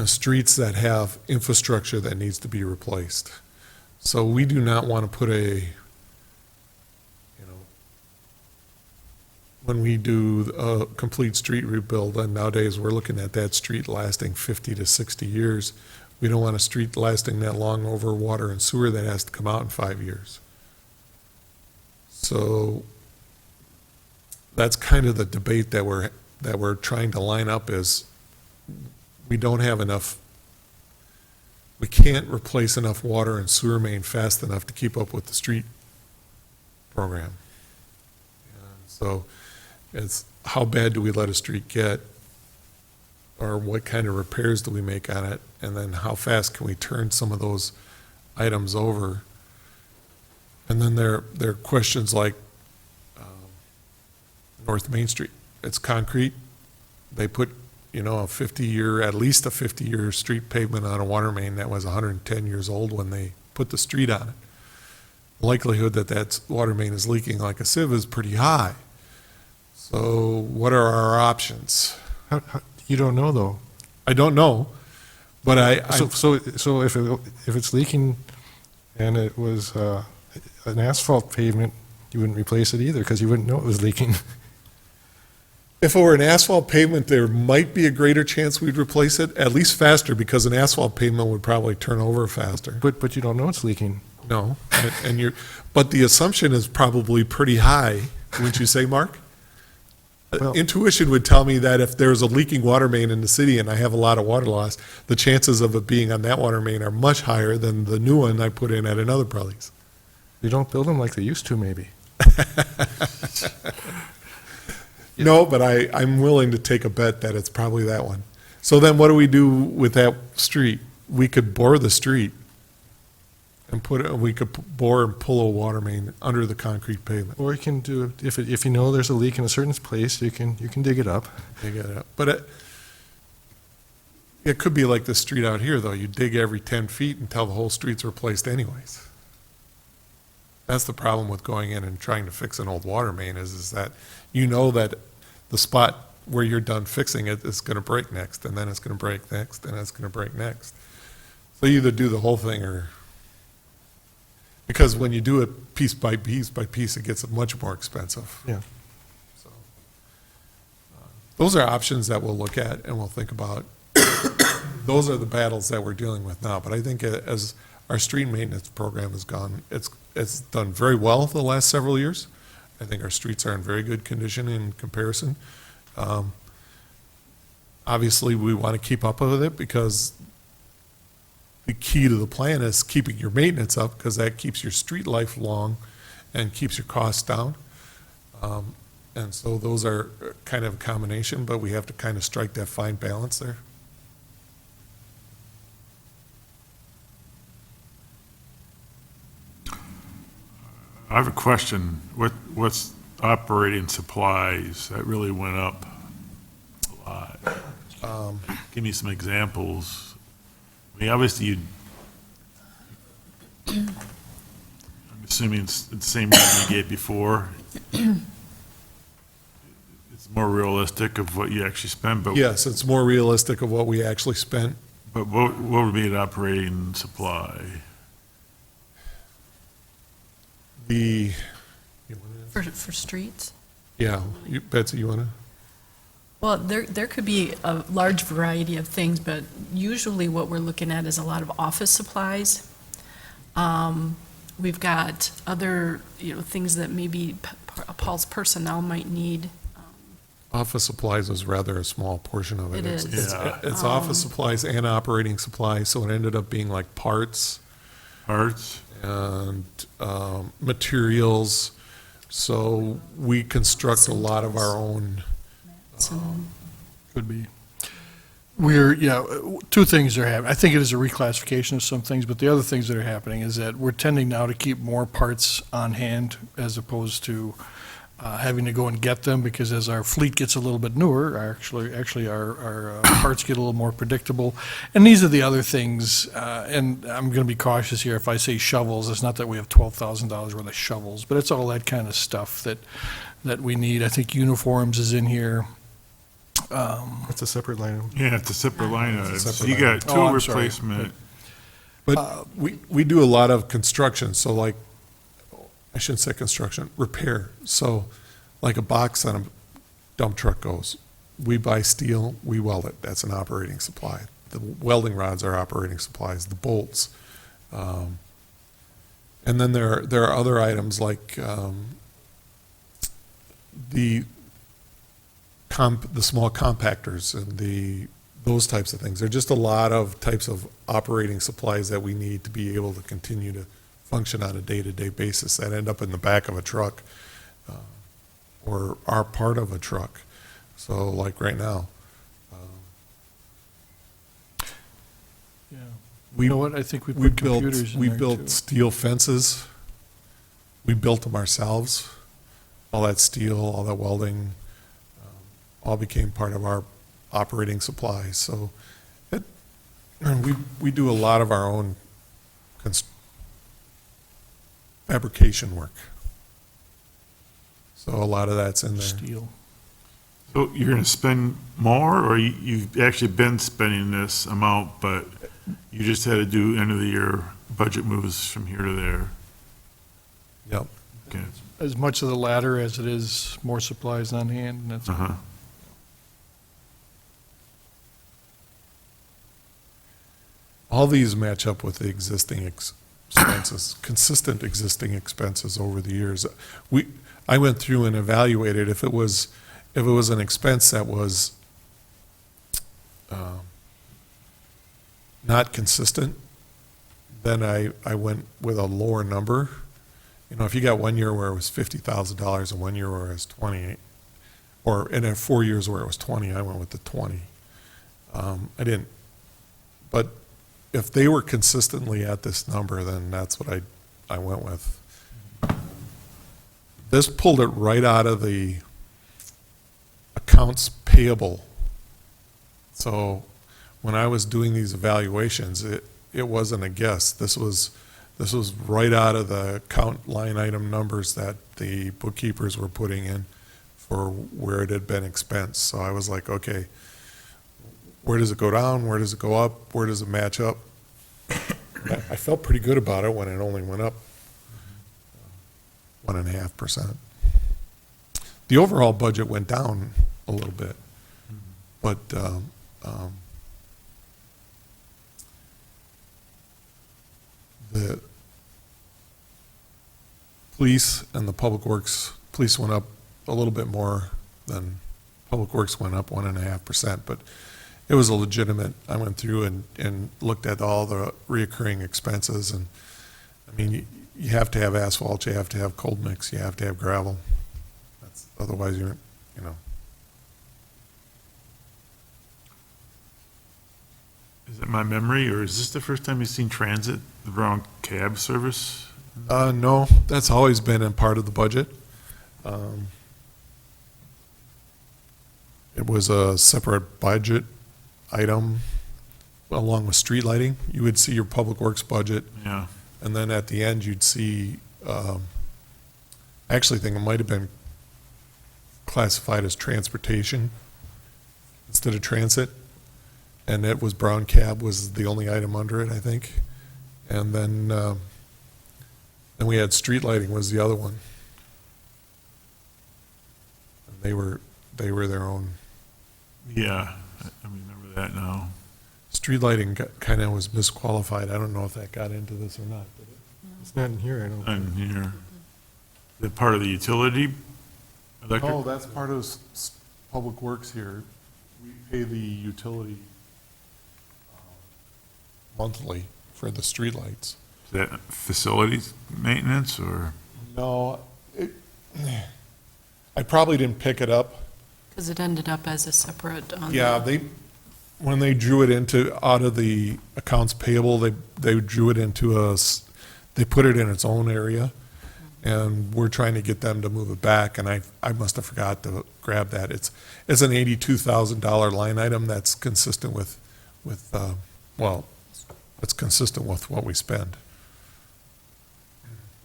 streets that have infrastructure that needs to be replaced. So we do not want to put when we do a complete street rebuild, and nowadays we're looking at that street lasting 50 to 60 years. We don't want a street lasting that long over water and sewer that has to come out in 5 years. So that's kind of the debate that we're trying to line up is we don't have enough, we can't replace enough water and sewer main fast enough to keep up with the street program. And so it's how bad do we let a street get, or what kind of repairs do we make on it, and then how fast can we turn some of those items over? And then there are questions like North Main Street. It's concrete. They put, a 50-year, at least a 50-year street pavement on a water main that was 110 years old when they put the street on it. The likelihood that water main is leaking like a sieve is pretty high. So what are our options? You don't know, though. I don't know, but So if it's leaking and it was an asphalt pavement, you wouldn't replace it either because you wouldn't know it was leaking. if it were an asphalt pavement, there might be a greater chance we'd replace it, at least faster, because an asphalt pavement would probably turn over faster. But you don't know it's leaking. No, but the assumption is probably pretty high, wouldn't you say, Mark? Well- Intuition would tell me that if there's a leaking water main in the city and I have a lot of water loss, the chances of it being on that water main are much higher than the new one I put in at another place. They don't build them like they used to, maybe. No, but I'm willing to take a bet that it's probably that one. So then what do we do with that street? We could bore the street and we could bore and pull a water main under the concrete pavement. Or you can do, if you know there's a leak in a certain place, you can dig it up. Dig it up. But it could be like the street out here, though. You dig every 10 feet until the whole street's replaced anyways. That's the problem with going in and trying to fix an old water main is that you know that the spot where you're done fixing it is going to break next, and then it's going to break next, and it's going to break next. So you either do the whole thing or... Because when you do it piece by piece, it gets much more expensive. Yeah. So, those are options that we'll look at and we'll think about. Those are the battles that we're dealing with now. But I think as our street maintenance program has gone, it's done very well the last several years. I think our streets are in very good condition in comparison. Obviously, we want to keep up with it because the key to the plan is keeping your maintenance up, because that keeps your street life long and keeps your costs down. And so those are kind of a combination, but we have to kind of strike that fine balance there. I have a question. What's operating supplies? That really went up a lot. Give me some examples. I mean, obviously, I'm assuming it's the same reason you gave before. It's more realistic of what you actually spend, but. Yes, it's more realistic of what we actually spent. But what would be an operating supply? The, For streets? yeah, Betsy, you want to? Well, there could be a large variety of things, but usually what we're looking at is a lot of office supplies. We've got other, things that maybe Paul's personnel might need. Office supplies was rather a small portion of it. It It's- is. it's- Yeah. It's office supplies and operating supplies, so it ended up being like parts Parts? and materials. So we construct a lot of our own. Could be. Two things are happening. I think it is a reclassification of some things, but the other things that are happening is that we're tending now to keep more parts on hand as opposed to having to go and get them, because as our fleet gets a little bit newer, our parts get a little more predictable. And these are the other things, and I'm going to be cautious here if I say shovels. It's not that we have $12,000 worth of shovels, but it's all that kind of stuff that we need. I think uniforms is in here. That's a separate line item. Yeah, it's a separate line item. So separate you got two Oh, I'm sorry. replacement. But we do a lot of construction, so like, I shouldn't say construction, repair. So like a box on a dump truck goes, we buy steel, we weld it, that's an operating supply. The welding rods are operating supplies, the bolts. And then there are other items like the small compactors and those types of things. There are just a lot of types of operating supplies that we need to be able to continue to function on a day-to-day basis that end up in the back of a truck or are part of a truck. So like right now. Yeah. We- You know what? I think we We put computers in we there, built too. steel fences. We built them ourselves. All that steel, all that welding, all became part of our operating supplies. So and we do a lot of our own fabrication work. So a lot of that's in there. Steel. So you're going to spend more, or you've actually been spending this amount, but you just had to do end of the year budget moves from here to there? Yep. Okay. As much of the latter as it is more supplies on hand, and that's. Uh-huh. All these match up with the existing expenses, consistent existing expenses over the years. I went through and evaluated if it was an expense that was not consistent, then I went with a lower number. You know, if you got 1 year where it was $50,000 and 1 year where it was 20, and then 4 years where it was 20, I went with the 20. I didn't, but if they were consistently at this number, then that's what I went with. This pulled it right out of the accounts payable. So when I was doing these evaluations, it wasn't a guess. This was right out of the account line item numbers that the bookkeepers were putting in for where it had been expensed. So I was like, okay, where does it go down? Where does it go up? Where does it match up? I felt pretty good about it when it only went up 1.5%. The overall budget went down a little bit, but the police and the public works, police went up a little bit more than Public Works went up 1.5%, but it was a legitimate, I went through and looked at all the reoccurring expenses, and, I mean, you have to have asphalt, you have to have cold mix, you have to have gravel. Otherwise, you know. Is it my memory, or is this the first time you've seen transit, the brown cab service? No, that's always been a part of the budget. It was a separate budget item along with street lighting. You would see your public works budget, Yeah, and then at the end, you'd see, I actually think it might have been classified as transportation instead of transit. And it was brown cab was the only item under it, I think. And then we had street lighting was the other one. And they were their own. yeah, I remember that now. Street lighting kind of was misqualified. I don't know if that got into this or not. Did it? It's not in here, I don't. I'm here. The part of the utility electric? No, that's part of Public Works here. We pay the utility monthly for the streetlights. Is that facilities maintenance, or? No, I probably didn't pick it up. Because it ended up as a separate on the. Yeah, when they drew it out of the accounts payable, they drew it into they put it in its own area, and we're trying to get them to move it back, and I must have forgot to grab that. It's an $82,000 line item that's consistent with it's consistent with what we spend.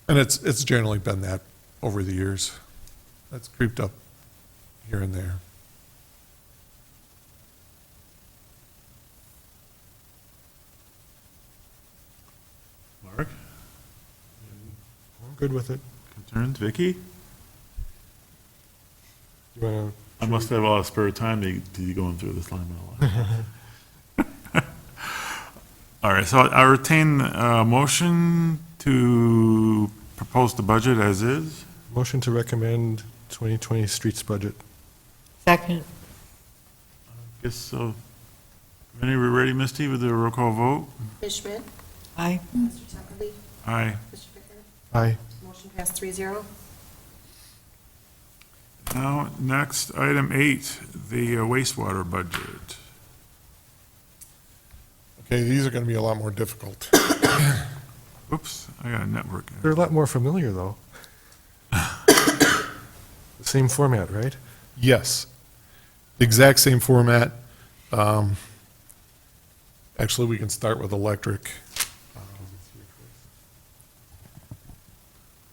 And it's generally been that over the years. That's creeped up here and there. Mark, I'm good with it. concerns? Vicky? You wanna, I must have a lot of spare time to be going through this line by line. All right, so I retain a motion to propose the budget as is. motion to recommend 2020 streets budget. Second. Guess so. Ready, we're ready, Misty, with the roll call vote? Ms. Schmidt? Aye. Mr. Tuckerly? Aye. Mr. Pickard? Aye. Motion passed 3-0. Now, next, item 8, the wastewater budget. Okay, these are going to be a lot more difficult. Oops, I got a network. They're a lot more familiar, though. The same format, right? Yes, the exact same format. Actually, we can start with electric.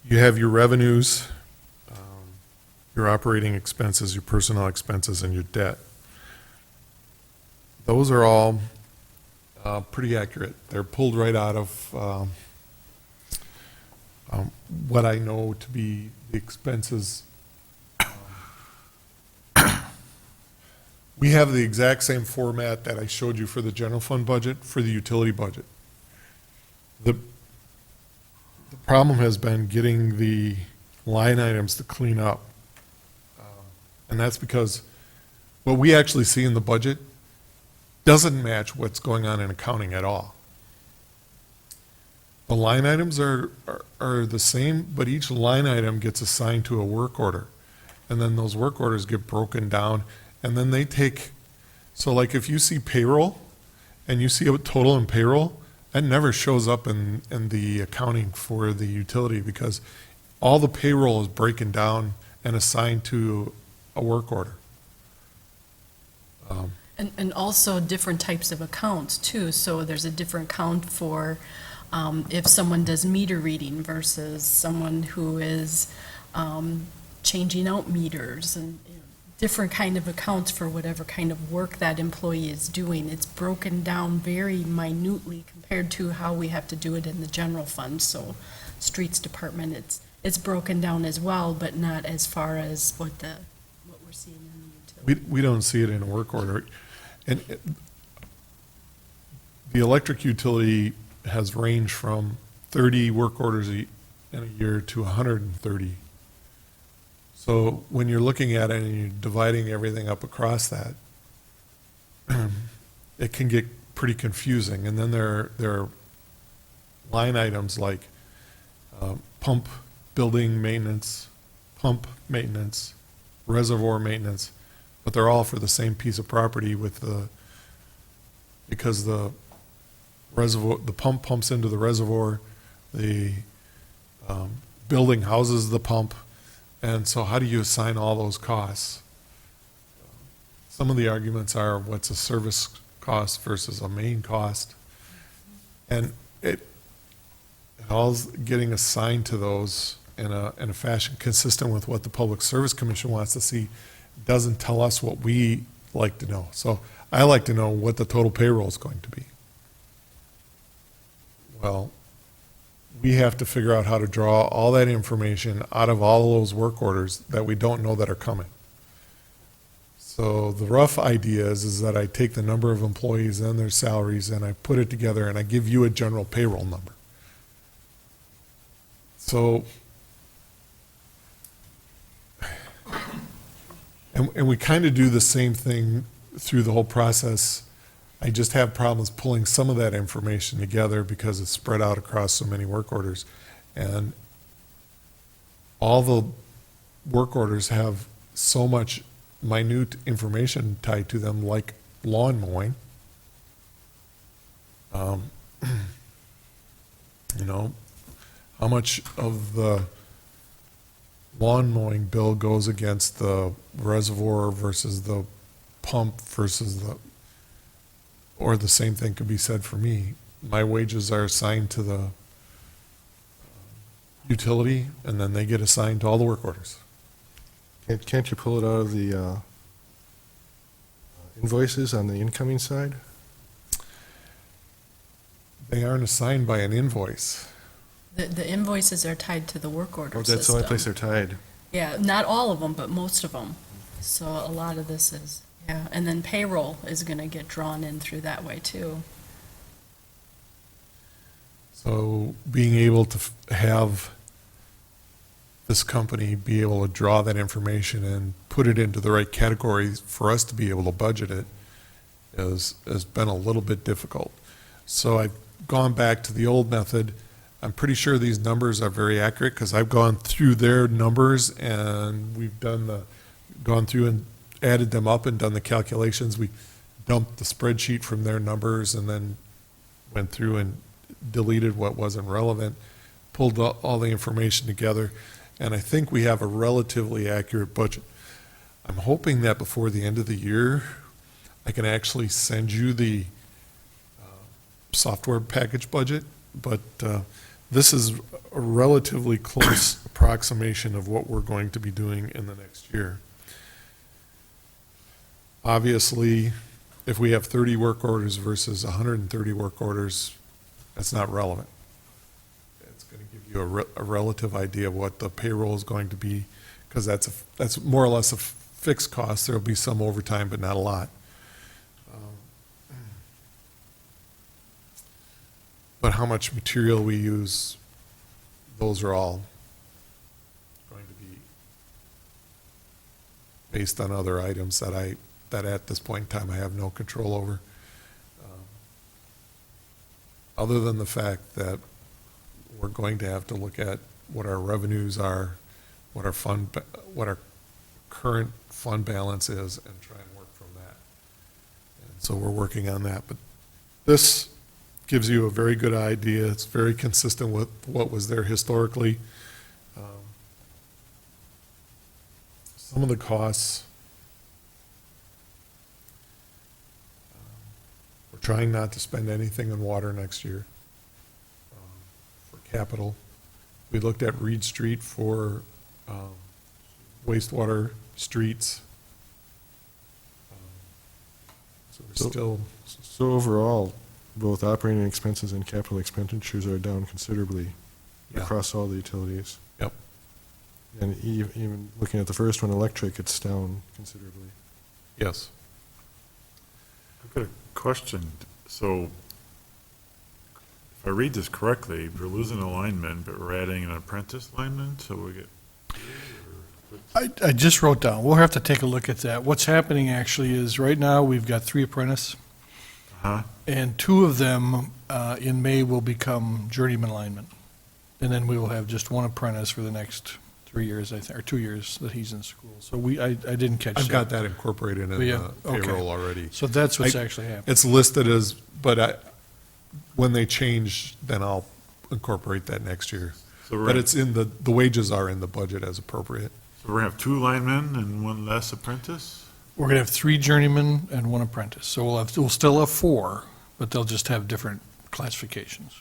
You have your revenues, your operating expenses, your personnel expenses, and your debt. Those are all pretty accurate. They're pulled right out of what I know to be the expenses. We have the exact same format that I showed you for the general fund budget, for the utility budget. The problem has been getting the line items to clean up. And that's because what we actually see in the budget doesn't match what's going on in accounting at all. The line items are the same, but each line item gets assigned to a work order. And then those work orders get broken down, and then they take, so like if you see payroll, and you see a total in payroll, that never shows up in the accounting for the utility, because all the payroll is breaking down and assigned to a work order. And also different types of accounts too. So there's a different account for if someone does meter reading versus someone who is changing out meters, and different kind of accounts for whatever kind of work that employee is doing. It's broken down very minutely compared to how we have to do it in the general fund. So streets department, it's broken down as well, but not as far as what we're seeing in the utility. We don't see it in a work order. And the electric utility has ranged from 30 work orders in a year to 130. So when you're looking at it and you're dividing everything up across that, it can get pretty confusing. And then there are line items like pump building maintenance, pump maintenance, reservoir maintenance, but they're all for the same piece of property because the reservoir, the pump pumps into the reservoir, the building houses the pump, and so how do you assign all those costs? Some of the arguments are what's a service cost versus a main cost, and it all's getting assigned to those in a fashion consistent with what the Public Service Commission wants to see doesn't tell us what we like to know. So I like to know what the total payroll is going to be. Well, we have to figure out how to draw all that information out of all of those work orders that we don't know that are coming. So the rough idea is that I take the number of employees and their salaries and I put it together and I give you a general payroll number. So, and we kind of do the same thing through the whole process. I just have problems pulling some of that information together because it's spread out across so many work orders. And all the work orders have so much minute information tied to them, like lawn mowing. You know, how much of the lawn mowing bill goes against the reservoir versus the pump versus or the same thing could be said for me. My wages are assigned to the utility, and then they get assigned to all the work orders. Can't you pull it out of the invoices on the incoming side? They aren't assigned by an invoice. The invoices are tied to the work order Or system. that's the only place they're tied? Yeah, not all of them, but most of them. So a lot of this is, yeah, and then payroll is going to get drawn in through that way too. So being able to have this company be able to draw that information and put it into the right categories for us to be able to budget it has been a little bit difficult. So I've gone back to the old method. I'm pretty sure these numbers are very accurate because I've gone through their numbers and we've gone through and added them up and done the calculations. We dumped the spreadsheet from their numbers and then went through and deleted what wasn't relevant, pulled all the information together, and I think we have a relatively accurate budget. I'm hoping that before the end of the year, I can actually send you the software package budget, but this is a relatively close approximation of what we're going to be doing in the next year. Obviously, if we have 30 work orders versus 130 work orders, that's not relevant. It's going to give you a relative idea of what the payroll is going to be, because that's more or less a fixed cost. There'll be some overtime, but not a lot. But how much material we use, those are all going to be based on other items that at this point in time I have no control over. Other than the fact that we're going to have to look at what our revenues are, what our current fund balance is, and try and work from that. And so we're working on that. But this gives you a very good idea. It's very consistent with what was there historically. Some of the costs, we're trying not to spend anything on water next year for capital. We looked at Reed Street for wastewater streets. So we're still. So overall, both operating expenses and capital expenditures are down considerably Yeah. across all the utilities. Yep. And even looking at the first one, electric, it's down considerably. Yes. I've got a question. So if I read this correctly, we're losing a lineman, but we're adding an apprentice lineman, so we get. I just wrote down, we'll have to take a look at that. What's happening actually is, right now, we've got 3 apprentices. Huh? And two of them in May will become journeyman linemen. And then we will have just one apprentice for the next 3 years, I think, or 2 years that he's in school. So I didn't catch that. I've got that incorporated in Yeah, the okay. payroll already. So that's what's I- actually happening. It's listed as, but when they change, then I'll incorporate that next year. So we're, But gonna- it's in the wages are in the budget as appropriate. so we're gonna have 2 linemen and 1 less apprentice? We're going to have 3 journeymen and 1 apprentice. So we'll still have 4, but they'll just have different classifications.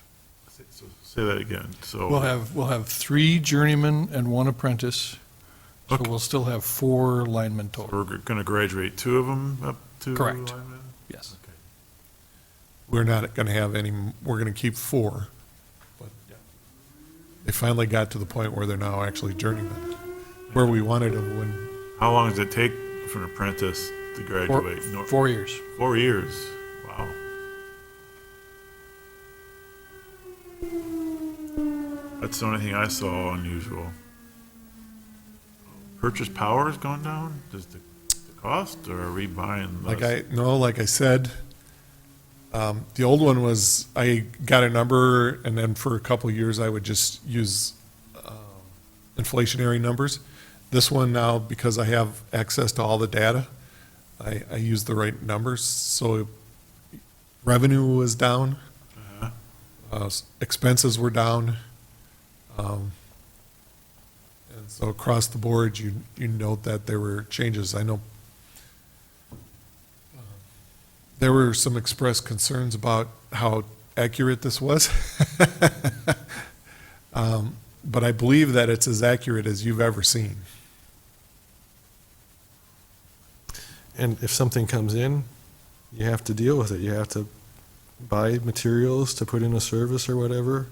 So say that again, so. We'll have 3 journeymen and 1 apprentice. So Okay. we'll still have 4 linemen total. We're gonna graduate 2 of them up to Correct. linemen? Yes. Okay. We're not going to have any, we're going to keep 4. But they finally got to the point where they're now actually journeymen, where we wanted them when, How long does it take for an apprentice to graduate? 4 years. 4 years, wow. That's the only thing I saw unusual. Purchase power is going down? Does the cost, or are we buying less? like I said, the old one was, I got a number, and then for a couple of years, I would just use inflationary numbers. This one now, because I have access to all the data, I use the right numbers, so revenue was down, Uh-huh. expenses were down. And so across the board, you note that there were changes. I know there were some expressed concerns about how accurate this was. But I believe that it's as accurate as you've ever seen. And if something comes in, you have to deal with it. You have to buy materials to put in a service or whatever.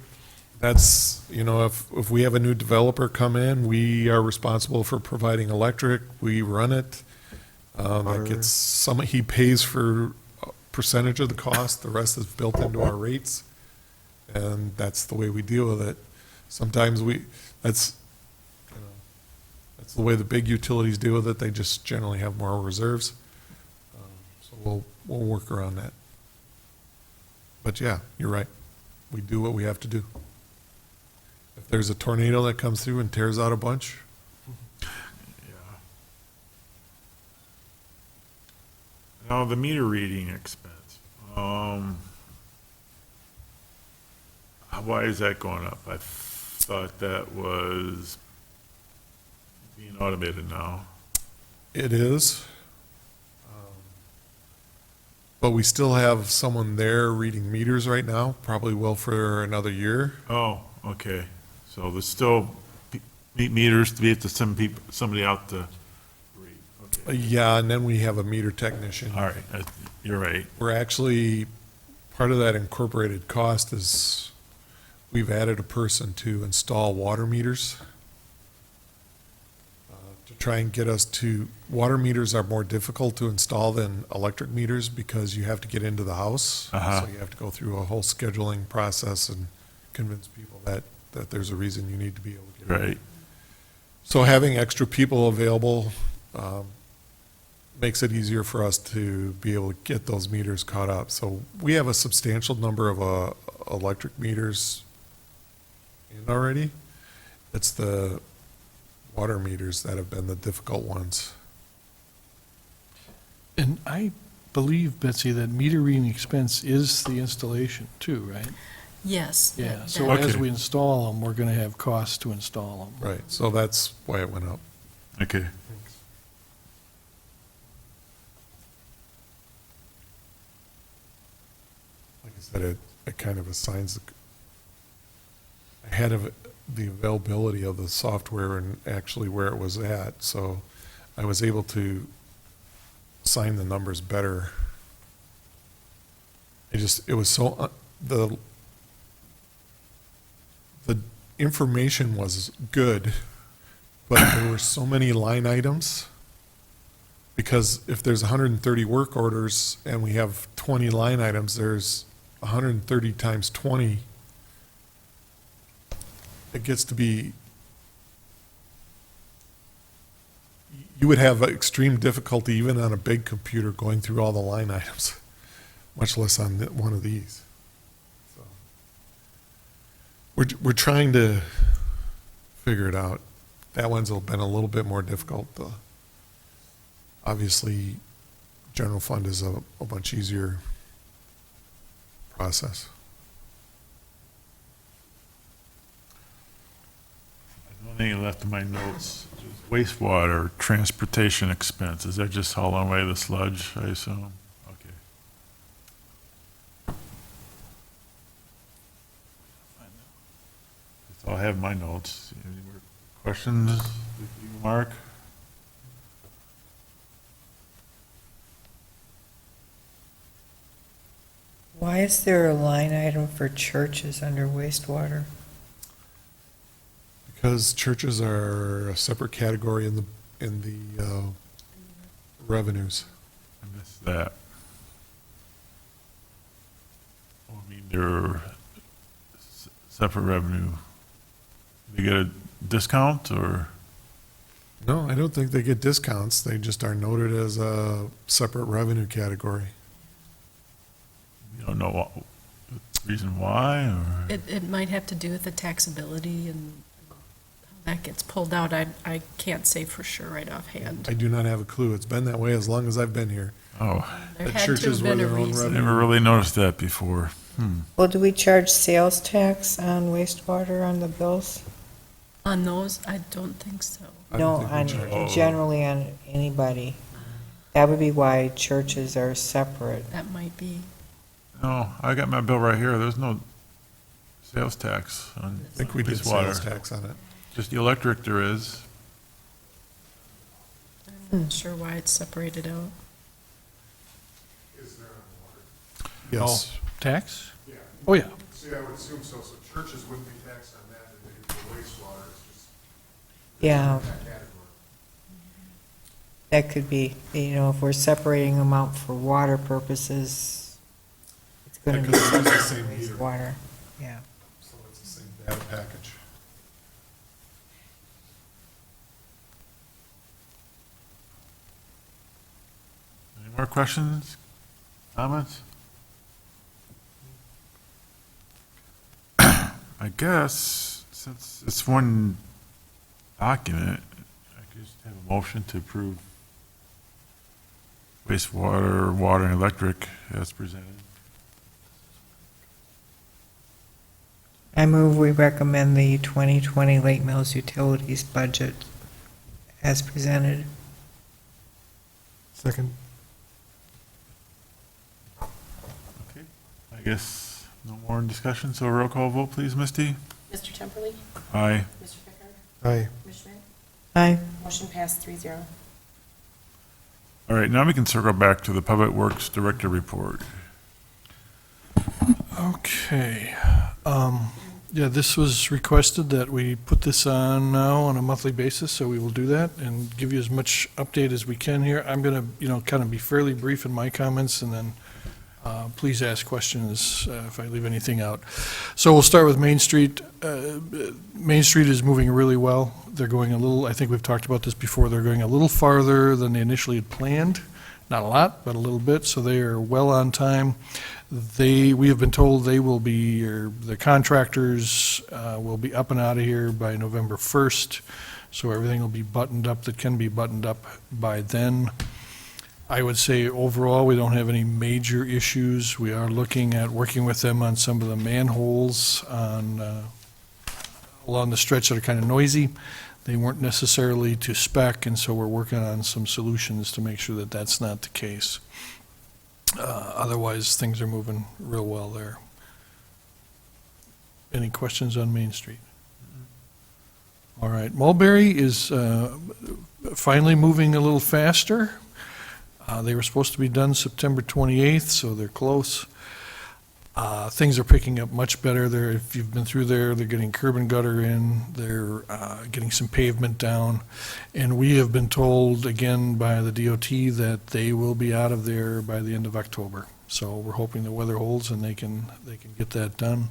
That's, if we have a new developer come in, we are responsible for providing electric, we run it. That Water. gets he pays for a percentage of the cost, the rest is built into our rates. And that's the way we deal with it. Sometimes that's the way the big utilities deal with it, they just generally have more reserves. So we'll work around that. But yeah, you're right, we do what we have to do. If there's a tornado that comes through and tears out a bunch, Yeah. Now, the meter reading expense, why is that going up? I thought that was being automated now. it is. But we still have someone there reading meters right now, probably will for another year. Oh, okay. So there's still meters to be at somebody out to read. Okay. Yeah, and then we have a meter technician. All right, you're right. We're actually, part of that incorporated cost is we've added a person to install water meters. To try and get us to, water meters are more difficult to install than electric meters because you have to get into the house. Uh-huh. So you have to go through a whole scheduling process and convince people that there's a reason you need to be able to get in. Right. So having extra people available makes it easier for us to be able to get those meters caught up. So we have a substantial number of electric meters in already. It's the water meters that have been the difficult ones. And I believe, Betsy, that meter reading expense is the installation too, right? Yes. Yeah, so Okay. as we install them, we're going to have costs to install them. Right, so that's why it went up. Okay. Like I said, it kind of assigns ahead of the availability of the software and actually where it was at. So I was able to assign the numbers better. It was so, the information was good, but there were so many line items. Because if there's 130 work orders and we have 20 line items, there's 130 times 20. It gets to be, you would have extreme difficulty even on a big computer going through all the line items. much less on one of these. So we're trying to figure it out. That one's been a little bit more difficult. Obviously, general fund is a much easier process. The only thing left in my notes is wastewater transportation expense. Is that just hauling away the sludge, I assume? Okay. That's all I have in my notes. Any more questions, Mark? Why is there a line item for churches under wastewater? Because churches are a separate category in the revenues. I missed that. Oh, I mean, they're separate revenue. They get a discount, or? No, I don't think they get discounts. They just are noted as a separate revenue category. You don't know the reason why, or? It might have to do with the taxability and how that gets pulled out. I can't say for sure right offhand. I do not have a clue. It's been that way as long as I've been here. Oh, There The had to churches have been were a their own reason. revenue. never really noticed that before. Well, do we charge sales tax on wastewater on the bills? On those, I don't think so. I No, don't think we charge. Oh. generally on anybody. That would be why churches are separate. That might be. No, I got my bill right here. There's no sales tax on I think we get wastewater. sales tax on it. Just the electric there is. I'm not sure why it's separated out. Yes. Tax? Oh, yeah. See, I would assume so. So churches wouldn't be taxed on that, and they do for wastewater. It's just Yeah, that category. that could be, if we're separating them out for water purposes, it's gonna be Because it's the same meter. water, yeah. So it's the same data package. Any more questions, comments? I guess, since it's one document, I could just have a motion to approve wastewater, water, and electric as presented. I move we recommend the 2020 Lake Mills Utilities budget as presented. Second. Okay. I guess no more in discussion, so roll call vote, please, Misty? Mr. Temperley? Aye. Mr. Pickard? Aye. Ms. Schmidt? Aye. Motion passed 3-0. All right, now we can circle back to the Public Works Director report. Okay. Yeah, this was requested that we put this on now on a monthly basis, so we will do that and give you as much update as we can here. I'm going to, kind of be fairly brief in my comments, and then please ask questions if I leave anything out. So we'll start with Main Street. Main Street is moving really well. They're going a little, I think we've talked about this before, they're going a little farther than they initially had planned. Not a lot, but a little bit, so they are well on time. We have been told they will be, or the contractors will be up and out of here by November 1st, so everything will be buttoned up that can be buttoned up by then. I would say overall, we don't have any major issues. We are looking at working with them on some of the manholes along the stretch that are kind of noisy. They weren't necessarily to spec, and so we're working on some solutions to make sure that that's not the case. Otherwise, things are moving real well there. Any questions on Main Street? All right, Mulberry is finally moving a little faster. They were supposed to be done September 28th, so they're close. Things are picking up much better there. If you've been through there, they're getting curb and gutter in, they're getting some pavement down. And we have been told again by the DOT that they will be out of there by the end of October. So we're hoping the weather holds and they can get that done.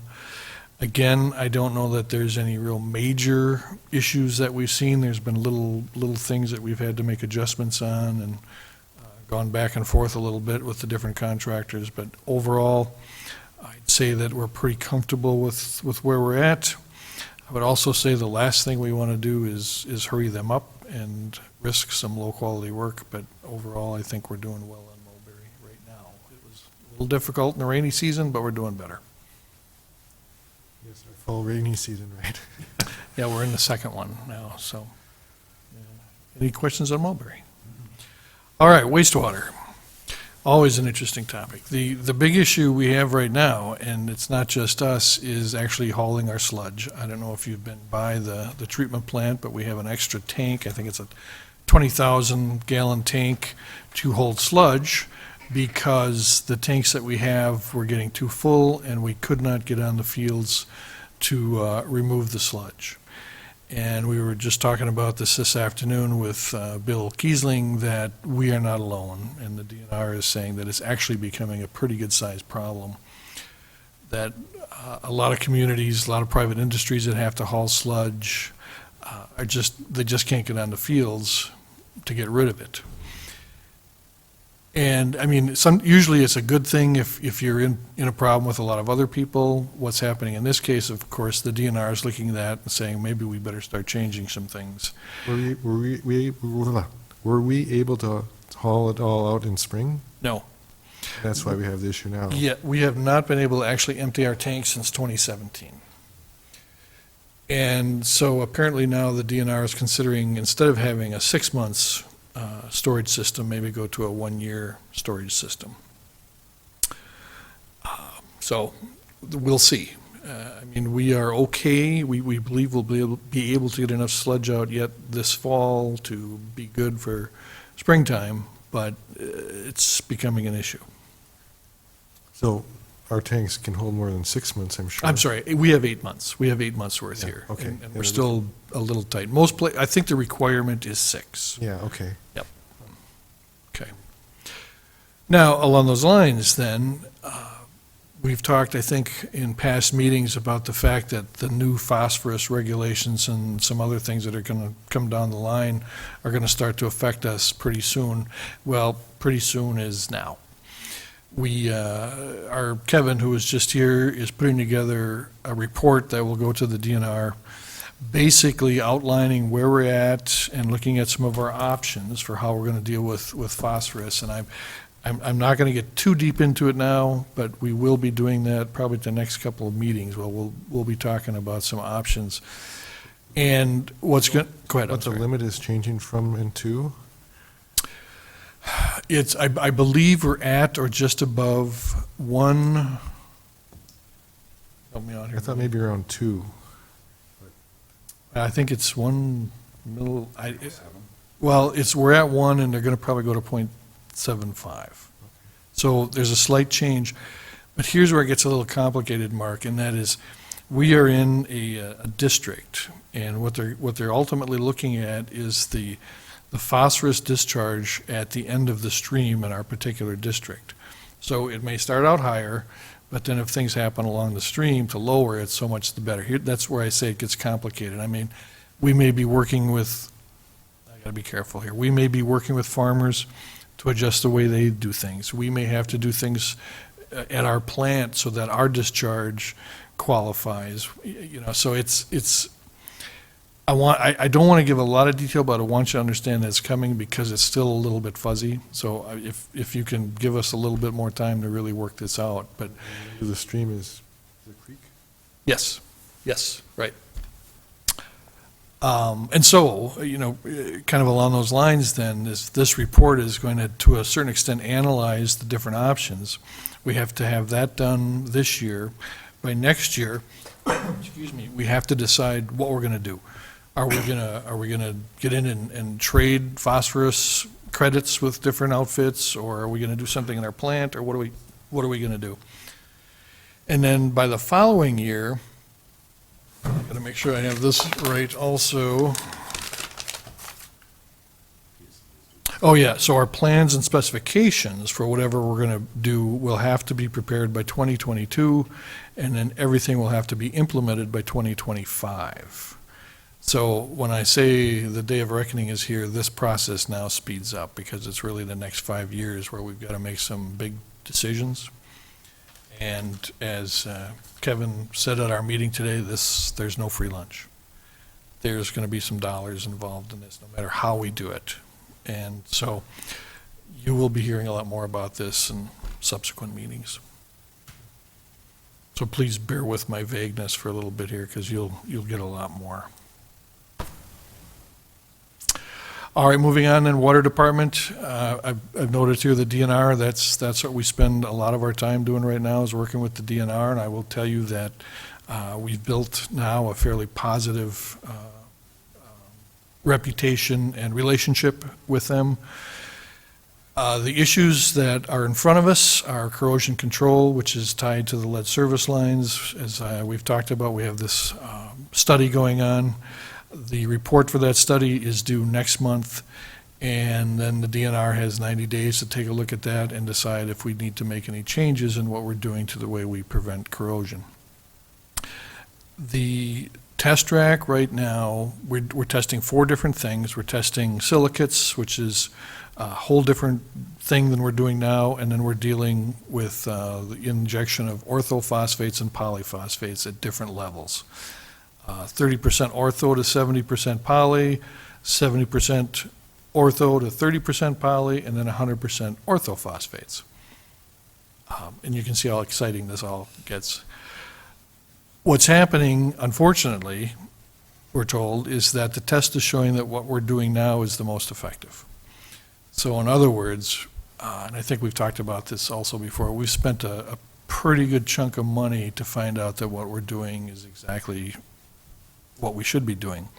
Again, I don't know that there's any real major issues that we've seen. There's been little things that we've had to make adjustments on and gone back and forth a little bit with the different contractors, but overall, I'd say that we're pretty comfortable with where we're at. I would also say the last thing we want to do is hurry them up and risk some low-quality work, but overall, I think we're doing well on Mulberry right now. It was a little difficult in the rainy season, but we're doing better. Yes, our fall rainy season, right? Yeah, we're in the second one now, so. Yeah. Any questions on Mulberry? All right, wastewater. Always an interesting topic. The big issue we have right now, and it's not just us, is actually hauling our sludge. I don't know if you've been by the treatment plant, but we have an extra tank. I think it's a 20,000 gallon tank to hold sludge because the tanks that we have were getting too full and we could not get on the fields to remove the sludge. And we were just talking about this afternoon with Bill Kiesling, that we are not alone, and the DNR is saying that it's actually becoming a pretty good-sized problem, that a lot of communities, a lot of private industries that have to haul sludge they just can't get on the fields to get rid of it. And, I mean, usually it's a good thing if you're in a problem with a lot of other people. What's happening in this case, of course, the DNR is looking at that and saying, maybe we better start changing some things. Were we able to haul it all out in spring? No. That's why we have the issue now. Yeah, we have not been able to actually empty our tanks since 2017. And so apparently now the DNR is considering, instead of having a 6 months storage system, maybe go to a 1-year storage system. So we'll see. I mean, we are okay. We believe we'll be able to get enough sludge out yet this fall to be good for springtime, but it's becoming an issue. So our tanks can hold more than 6 months, I'm sure. I'm sorry, we have 8 months. We have 8 months worth Yeah, here. okay. And we're still a little tight. I think the requirement is 6. Yeah, okay. Okay. Now, along those lines, then, we've talked, I think, in past meetings about the fact that the new phosphorus regulations and some other things that are going to come down the line are going to start to affect us pretty soon. Well, pretty soon is now. Our Kevin, who was just here, is putting together a report that will go to the DNR, basically outlining where we're at and looking at some of our options for how we're going to deal with phosphorus. And I'm not going to get too deep into it now, but we will be doing that probably at the next couple of meetings. We'll be talking about some options. And go ahead, I'm What the sorry. limit is changing from and to? I believe we're at or just above 1. Help me out here. I thought maybe around 2. I think it's 1 mil. We're at 1, and they're going to probably go to 0.75. So there's a slight change. But here's where it gets a little complicated, Mark, and that is, we are in a district, and what they're ultimately looking at is the phosphorus discharge at the end of the stream in our particular district. So it may start out higher, but then if things happen along the stream to lower it, so much the better. That's where I say it gets complicated. I mean, we may be working with, I gotta be careful here, we may be working with farmers to adjust the way they do things. We may have to do things at our plant so that our discharge qualifies, so I don't want to give a lot of detail, but I want you to understand that it's coming because it's still a little bit fuzzy. So if you can give us a little bit more time to really work this out, but. The stream is the creek? Yes, right. And so, kind of along those lines then, this report is going to a certain extent, analyze the different options. We have to have that done this year. By next year, we have to decide what we're going to do. Are we gonna get in and trade phosphorus credits with different outfits, or are we gonna do something in our plant, or what are we gonna do? And then by the following year, I'm gonna make sure I have this right also. Oh, yeah, so our plans and specifications for whatever we're gonna do will have to be prepared by 2022, and then everything will have to be implemented by 2025. So when I say the day of reckoning is here, this process now speeds up because it's really the next 5 years where we've got to make some big decisions. And as Kevin said at our meeting today, there's no free lunch. There's going to be some dollars involved in this, no matter how we do it. And so you will be hearing a lot more about this in subsequent meetings. So please bear with my vagueness for a little bit here, because you'll get a lot more. All right, moving on, then Water Department. I've noted here the DNR, that's what we spend a lot of our time doing right now, is working with the DNR, and I will tell you that we've built now a fairly positive reputation and relationship with them. The issues that are in front of us are corrosion control, which is tied to the lead service lines. As we've talked about, we have this study going on. The report for that study is due next month, and then the DNR has 90 days to take a look at that and decide if we need to make any changes in what we're doing to the way we prevent corrosion. The test track right now, we're testing 4 different things. We're testing silicates, which is a whole different thing than we're doing now, and then we're dealing with the injection of orthophosphates and polyphosphates at different levels. 30% ortho to 70% poly, 70% ortho to 30% poly, and then 100% orthophosphates. And you can see how exciting this all gets. What's happening, unfortunately, we're told, is that the test is showing that what we're doing now is the most effective. So in other words, and I think we've talked about this also before, we've spent a pretty good chunk of money to find out that what we're doing is exactly what we should be doing.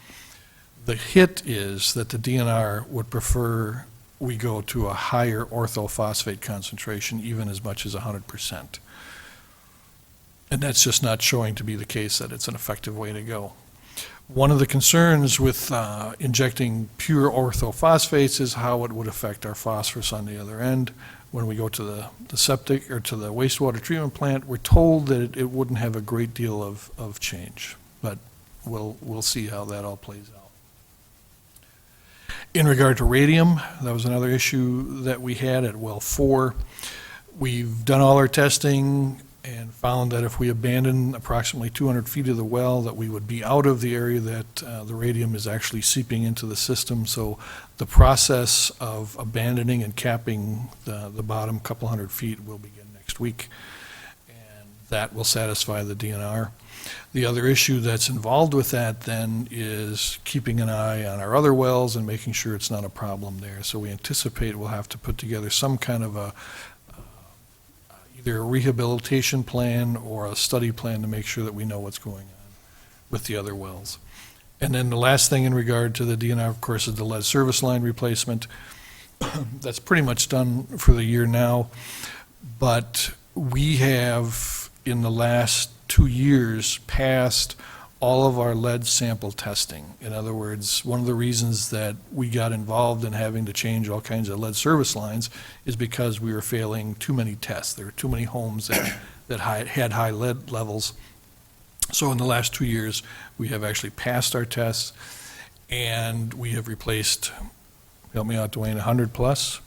The hit is that the DNR would prefer we go to a higher orthophosphate concentration, even as much as 100%. And that's just not showing to be the case that it's an effective way to go. One of the concerns with injecting pure orthophosphates is how it would affect our phosphorus on the other end. When we go to the septic or to the wastewater treatment plant, we're told that it wouldn't have a great deal of change, but we'll see how that all plays out. In regard to radium, that was another issue that we had at well 4. We've done all our testing and found that if we abandon approximately 200 feet of the well, that we would be out of the area that the radium is actually seeping into the system. So the process of abandoning and capping the bottom couple hundred feet will begin next week, and that will satisfy the DNR. The other issue that's involved with that then is keeping an eye on our other wells and making sure it's not a problem there. So we anticipate we'll have to put together some kind of either a rehabilitation plan or a study plan to make sure that we know what's going on with the other wells. And then the last thing in regard to the DNR, of course, is the lead service line replacement. That's pretty much done for the year now, but we have, in the last 2 years, passed all of our lead sample testing. In other words, one of the reasons that we got involved in having to change all kinds of lead service lines is because we were failing too many tests. There were too many homes that had high lead levels. So in the last 2 years, we have actually passed our tests, and we have replaced, help me out, Dwayne, 100 plus?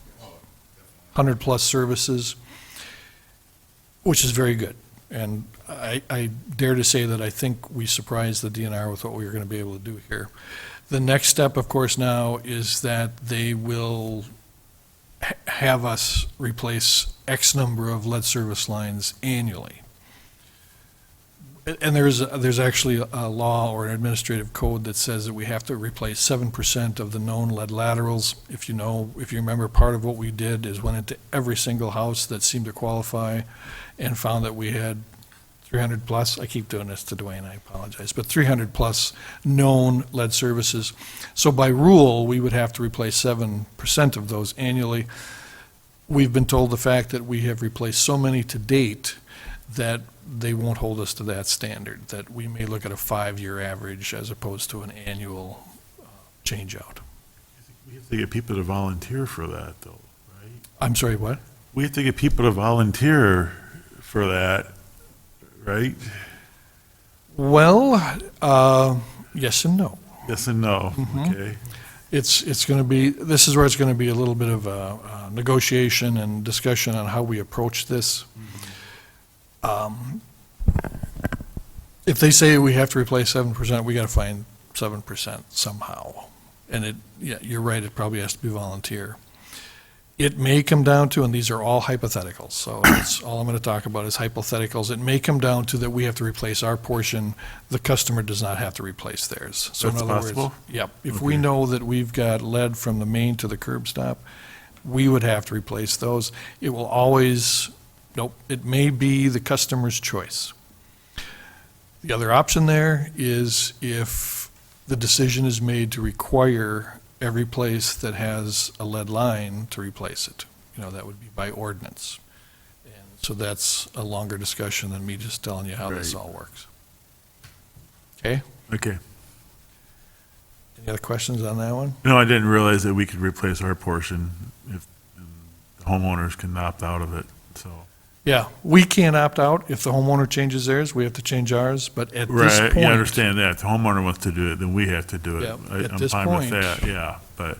100 plus services, which is very good. And I dare to say that I think we surprised the DNR with what we were going to be able to do here. The next step, of course, now is that they will have us replace X number of lead service lines annually. And there's actually a law or an administrative code that says that we have to replace 7% of the known lead laterals. If you remember, part of what we did is went into every single house that seemed to qualify and found that we had 300 plus, I keep doing this to Dwayne, I apologize, but 300 plus known lead services. So by rule, we would have to replace 7% of those annually. We've been told the fact that we have replaced so many to date that they won't hold us to that standard, that we may look at a 5-year average as opposed to an annual change out. We have to get people to volunteer for that, though, right? I'm sorry, what? We have to get people to volunteer for that, right? Well, yes and no. Yes and no, Mhm. okay? It's going to be, this is where it's going to be a little bit of a negotiation and discussion on how we approach this. If they say we have to replace 7%, we got to find 7% somehow. And yeah, you're right, it probably has to be volunteer. It may come down to, and these are all hypotheticals, so that's all I'm going to talk about is hypotheticals. It may come down to that we have to replace our portion, the customer does not have to replace theirs. So in That's other words, possible? yep, if we Okay. know that we've got lead from the main to the curb stop, we would have to replace those. It will always, nope, it may be the customer's choice. The other option there is if the decision is made to require every place that has a lead line to replace it. That would be by ordinance. And so that's a longer discussion than me just telling you how this Right. all works. Okay? Okay. Any other questions on that one? No, I didn't realize that we could replace our portion if the homeowners can opt out of it, so. Yeah, we can't opt out. If the homeowner changes theirs, we have to change ours, but at this Right, point. you understand that. If the homeowner wants to do it, then we have to do it. Yeah, at I'm this fine point- with that, yeah, but,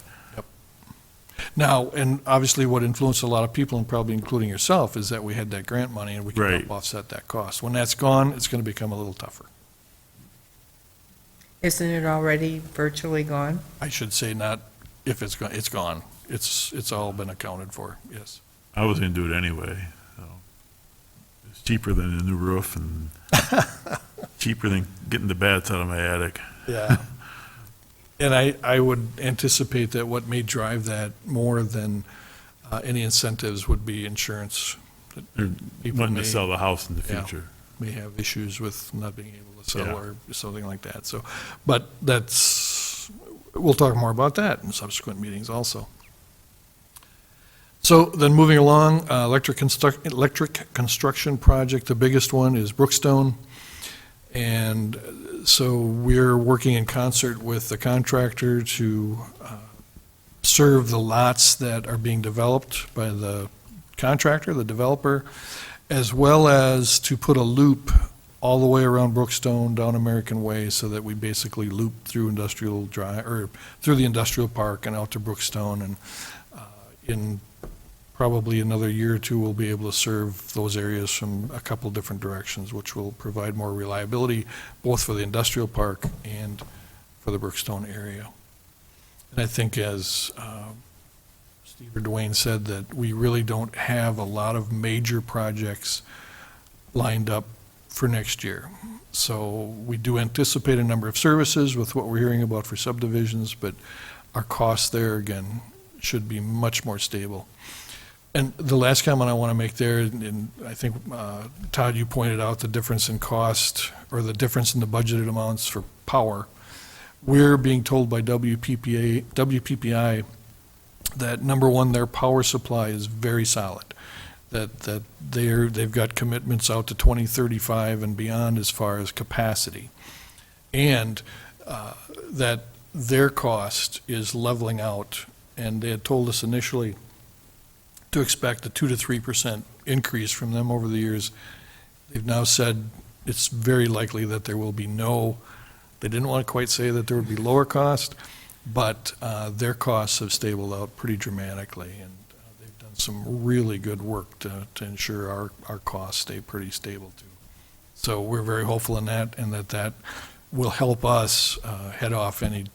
Now, and obviously what influenced a lot of people, and probably including yourself, is that we had that grant money and we could Right. help offset that cost. When that's gone, it's going to become a little tougher. Isn't it already virtually gone? I should say not if it's gone, it's gone. It's all been accounted for, yes. I was gonna do it anyway, so. It's cheaper than a new roof and cheaper than getting the bats out of my attic. Yeah. And I would anticipate that what may drive that more than any incentives would be insurance. They're People wanting may- to sell the house in the Yeah. future. May have issues with not being able to sell Yeah. or something like that, so. But we'll talk more about that in subsequent meetings also. So then moving along, electric construction project, the biggest one is Brookstone. And so we're working in concert with the contractor to serve the lots that are being developed by the contractor, the developer, as well as to put a loop all the way around Brookstone down American Way so that we basically loop through Industrial Drive, or through the industrial park and out to Brookstone. And in probably another year or two, we'll be able to serve those areas from a couple different directions, which will provide more reliability, both for the industrial park and for the Brookstone area. And I think as Steve or Dwayne said, that we really don't have a lot of major projects lined up for next year. So we do anticipate a number of services with what we're hearing about for subdivisions, but our costs there, again, should be much more stable. And the last comment I want to make there, and I think, Todd, you pointed out the difference in cost, or the difference in the budgeted amounts for power. We're being told by WPPI that, number one, their power supply is very solid, that they've got commitments out to 2035 and beyond as far as capacity, and that their cost is leveling out. And they had told us initially to expect a 2 to 3% increase from them over the years. They've now said it's very likely that there will be they didn't want to quite say that there would be lower cost, but their costs have stabilized out pretty dramatically, and they've done some really good work to ensure our costs stay pretty stable too. So we're very hopeful in that, and that will help us head off any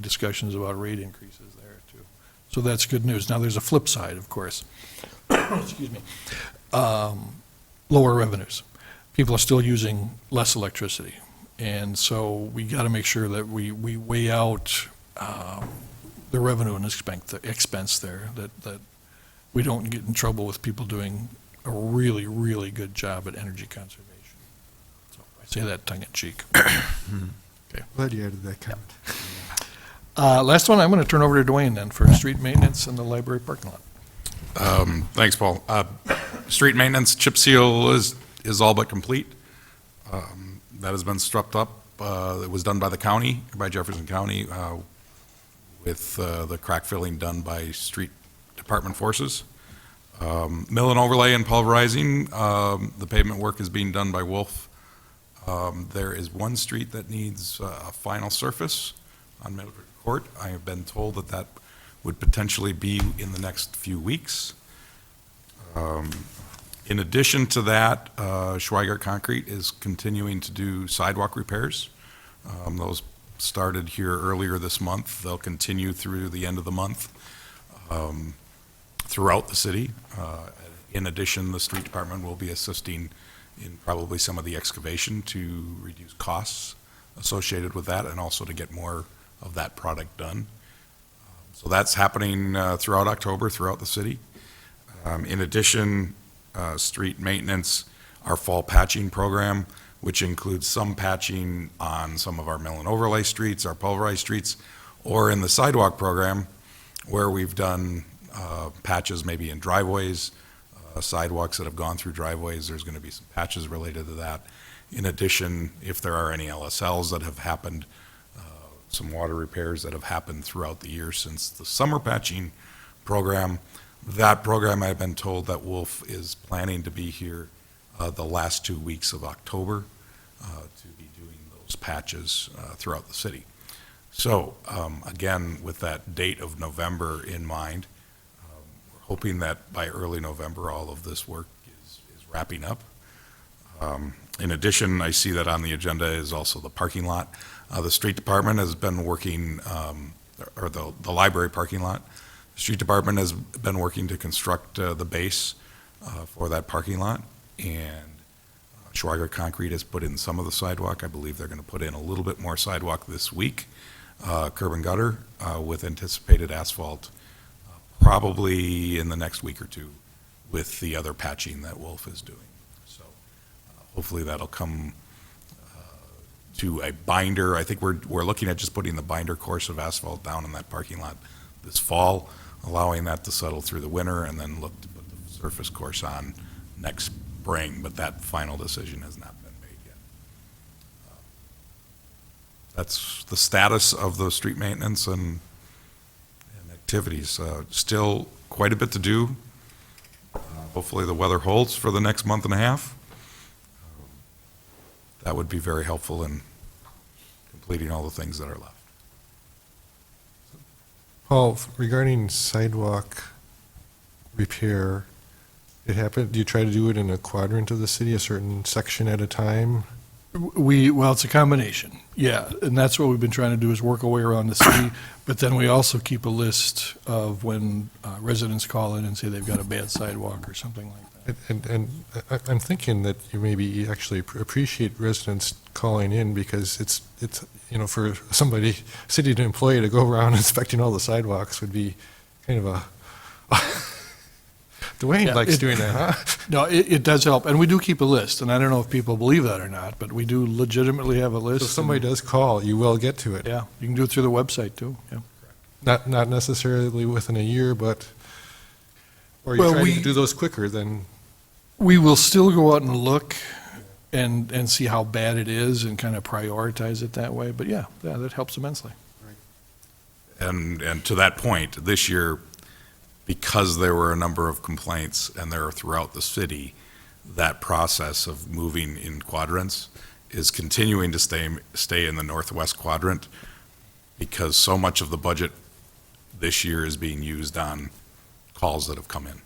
discussions about rate increases there too. So that's good news. Now, there's a flip side, of course. Excuse me. Lower revenues. People are still using less electricity. And so we got to make sure that we weigh out the revenue and expense there, that we don't get in trouble with people doing a really, really good job at energy conservation. So I say that tongue in cheek. Glad you added that comment. Last one, I'm going to turn over to Dwayne then for street maintenance and the library parking lot. Thanks, Paul. Street maintenance, chip seal is all but complete. That has been struck up. It was done by the county, by Jefferson County, with the crack filling done by street department forces. Mill and overlay and pulverizing, the pavement work is being done by Wolf. There is one street that needs a final surface. on Middlebury Court. I have been told that that would potentially be in the next few weeks. In addition to that, Schweigart Concrete is continuing to do sidewalk repairs. Those started here earlier this month. They'll continue through the end of the month throughout the city. In addition, the street department will be assisting in probably some of the excavation to reduce costs associated with that and also to get more of that product done. So that's happening throughout October, throughout the city. In addition, street maintenance, our fall patching program, which includes some patching on some of our mill and overlay streets, our pulverized streets, or in the sidewalk program, where we've done patches maybe in driveways, sidewalks that have gone through driveways. There's going to be some patches related to that. In addition, if there are any LSLs that have happened, some water repairs that have happened throughout the year since the summer patching program. That program, I've been told that Wolf is planning to be here the last 2 weeks of October to be doing those patches throughout the city. So, again, with that date of November in mind, we're hoping that by early November, all of this work is wrapping up. In addition, I see that on the agenda is also the parking lot. The street department has been working, or the library parking lot. The street department has been working to construct the base for that parking lot, and Schweigart Concrete has put in some of the sidewalk. I believe they're going to put in a little bit more sidewalk this week, curb and gutter, with anticipated asphalt probably in the next week or two with the other patching that Wolf is doing. So hopefully that'll come to a binder. I think we're looking at just putting the binder course of asphalt down in that parking lot this fall, allowing that to settle through the winter, and then look to put the surface course on next spring, but that final decision has not been made yet. That's the status of the street maintenance and activities. Still quite a bit to do. Hopefully the weather holds for the next month and a half. That would be very helpful in completing all the things that are left. Paul, regarding sidewalk repair, do you try to do it in a quadrant of the city, a certain section at a time? Well, it's a combination, yeah, and that's what we've been trying to do is work our way around the city, but then we also keep a list of when residents call in and say they've got a bad sidewalk or something like that. And I'm thinking that you maybe actually appreciate residents calling in because it's for somebody, city employee to go around inspecting all the sidewalks would be kind of a, Dwayne Yeah, likes doing that, huh? No, it does help, and we do keep a list, and I don't know if people believe that or not, but we do legitimately have a list. So if somebody and- does call, you will get to it. Yeah, you can do it through the website, too, yeah. Not necessarily within a year, but, or Well, you're trying we- to do those quicker than, We will still go out and look and see how bad it is and kind of prioritize it that way, but yeah, that helps immensely. And to that point, this year, because there were a number of complaints and they're throughout the city, that process of moving in quadrants is continuing to stay in the northwest quadrant because so much of the budget this year is being used on calls that have come in.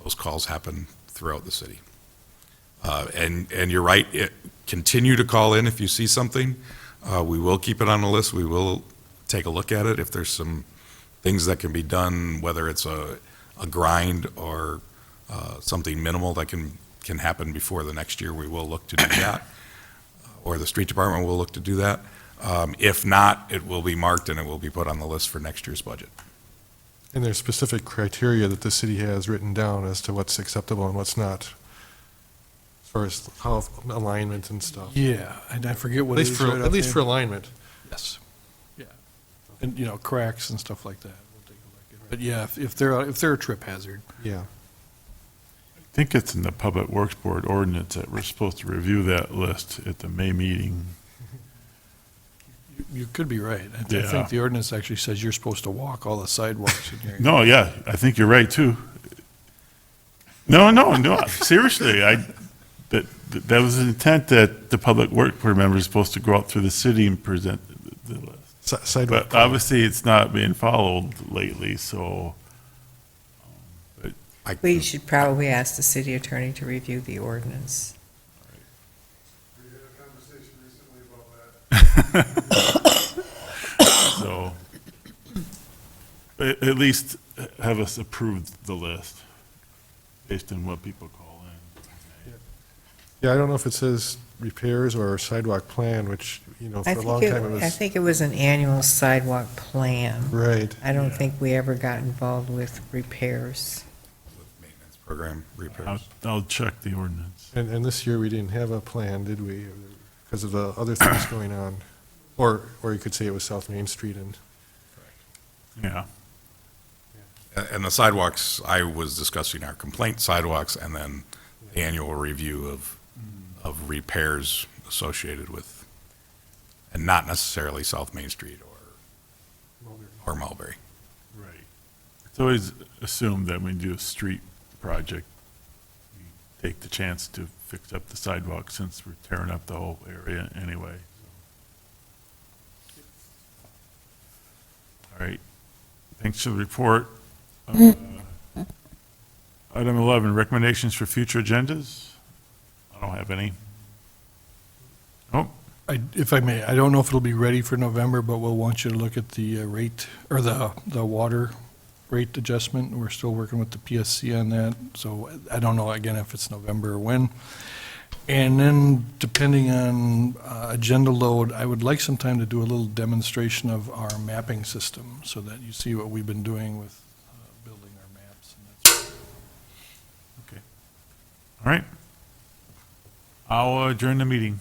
Those calls happen throughout the city. And you're right, continue to call in if you see something. We will keep it on the list. We will take a look at it. If there's some things that can be done, whether it's a grind or something minimal that can happen before the next year, we will look to do that. Or the street department will look to do that. If not, it will be marked and it will be put on the list for next year's budget. and there's specific criteria that the city has written down as to what's acceptable and what's not, as far as how alignment and stuff. Yeah, and I forget At what it least is. for, right at least for offhand. alignment. Yes, yeah, and, cracks and stuff like that, we'll take a look at. But yeah, if they're a trip hazard, Yeah. I think it's in the Public Works Board ordinance that we're supposed to review that list at the May meeting. you could be right. I Yeah. think the ordinance actually says you're supposed to walk all the sidewalks in your. No, yeah, I think you're right, too. No, seriously, the that was the intent that the public work board member is supposed to go out through the city and present the list. Sidewalk. But obviously, it's not being followed lately, so. We should probably ask the city attorney to review the ordinance. We had a conversation recently about that. So, at least have us approve the list based on what people call in. Yeah, I don't know if it says repairs or sidewalk plan, which, you know, for I a long think time it was. I think it was an annual sidewalk plan. Right. I don't Yeah. think we ever got involved with repairs. Maintenance program I'll, repairs. I'll check the ordinance. And this year, we didn't have a plan, did we? Because of the other things going on. Or you could say it was South Main Street and, Yeah, And the sidewalks, I was discussing our complaint sidewalks and then the annual review of repairs associated with, and not necessarily South Main Street or Mulberry. right. It's always assumed that when you do a street project, we take the chance to fix up the sidewalk since we're tearing up the whole area anyway. All right, thanks for the report. Item 11, recommendations for future agendas? I don't have any. Oh, If I may, I don't know if it'll be ready for November, but we'll want you to look at the rate, or the water rate adjustment. We're still working with the PSC on that, so I don't know, again, if it's November or when. And then, depending on agenda load, I would like some time to do a little demonstration of our mapping system, so that you see what we've been doing with building our maps. And that's all right. I'll adjourn the meeting.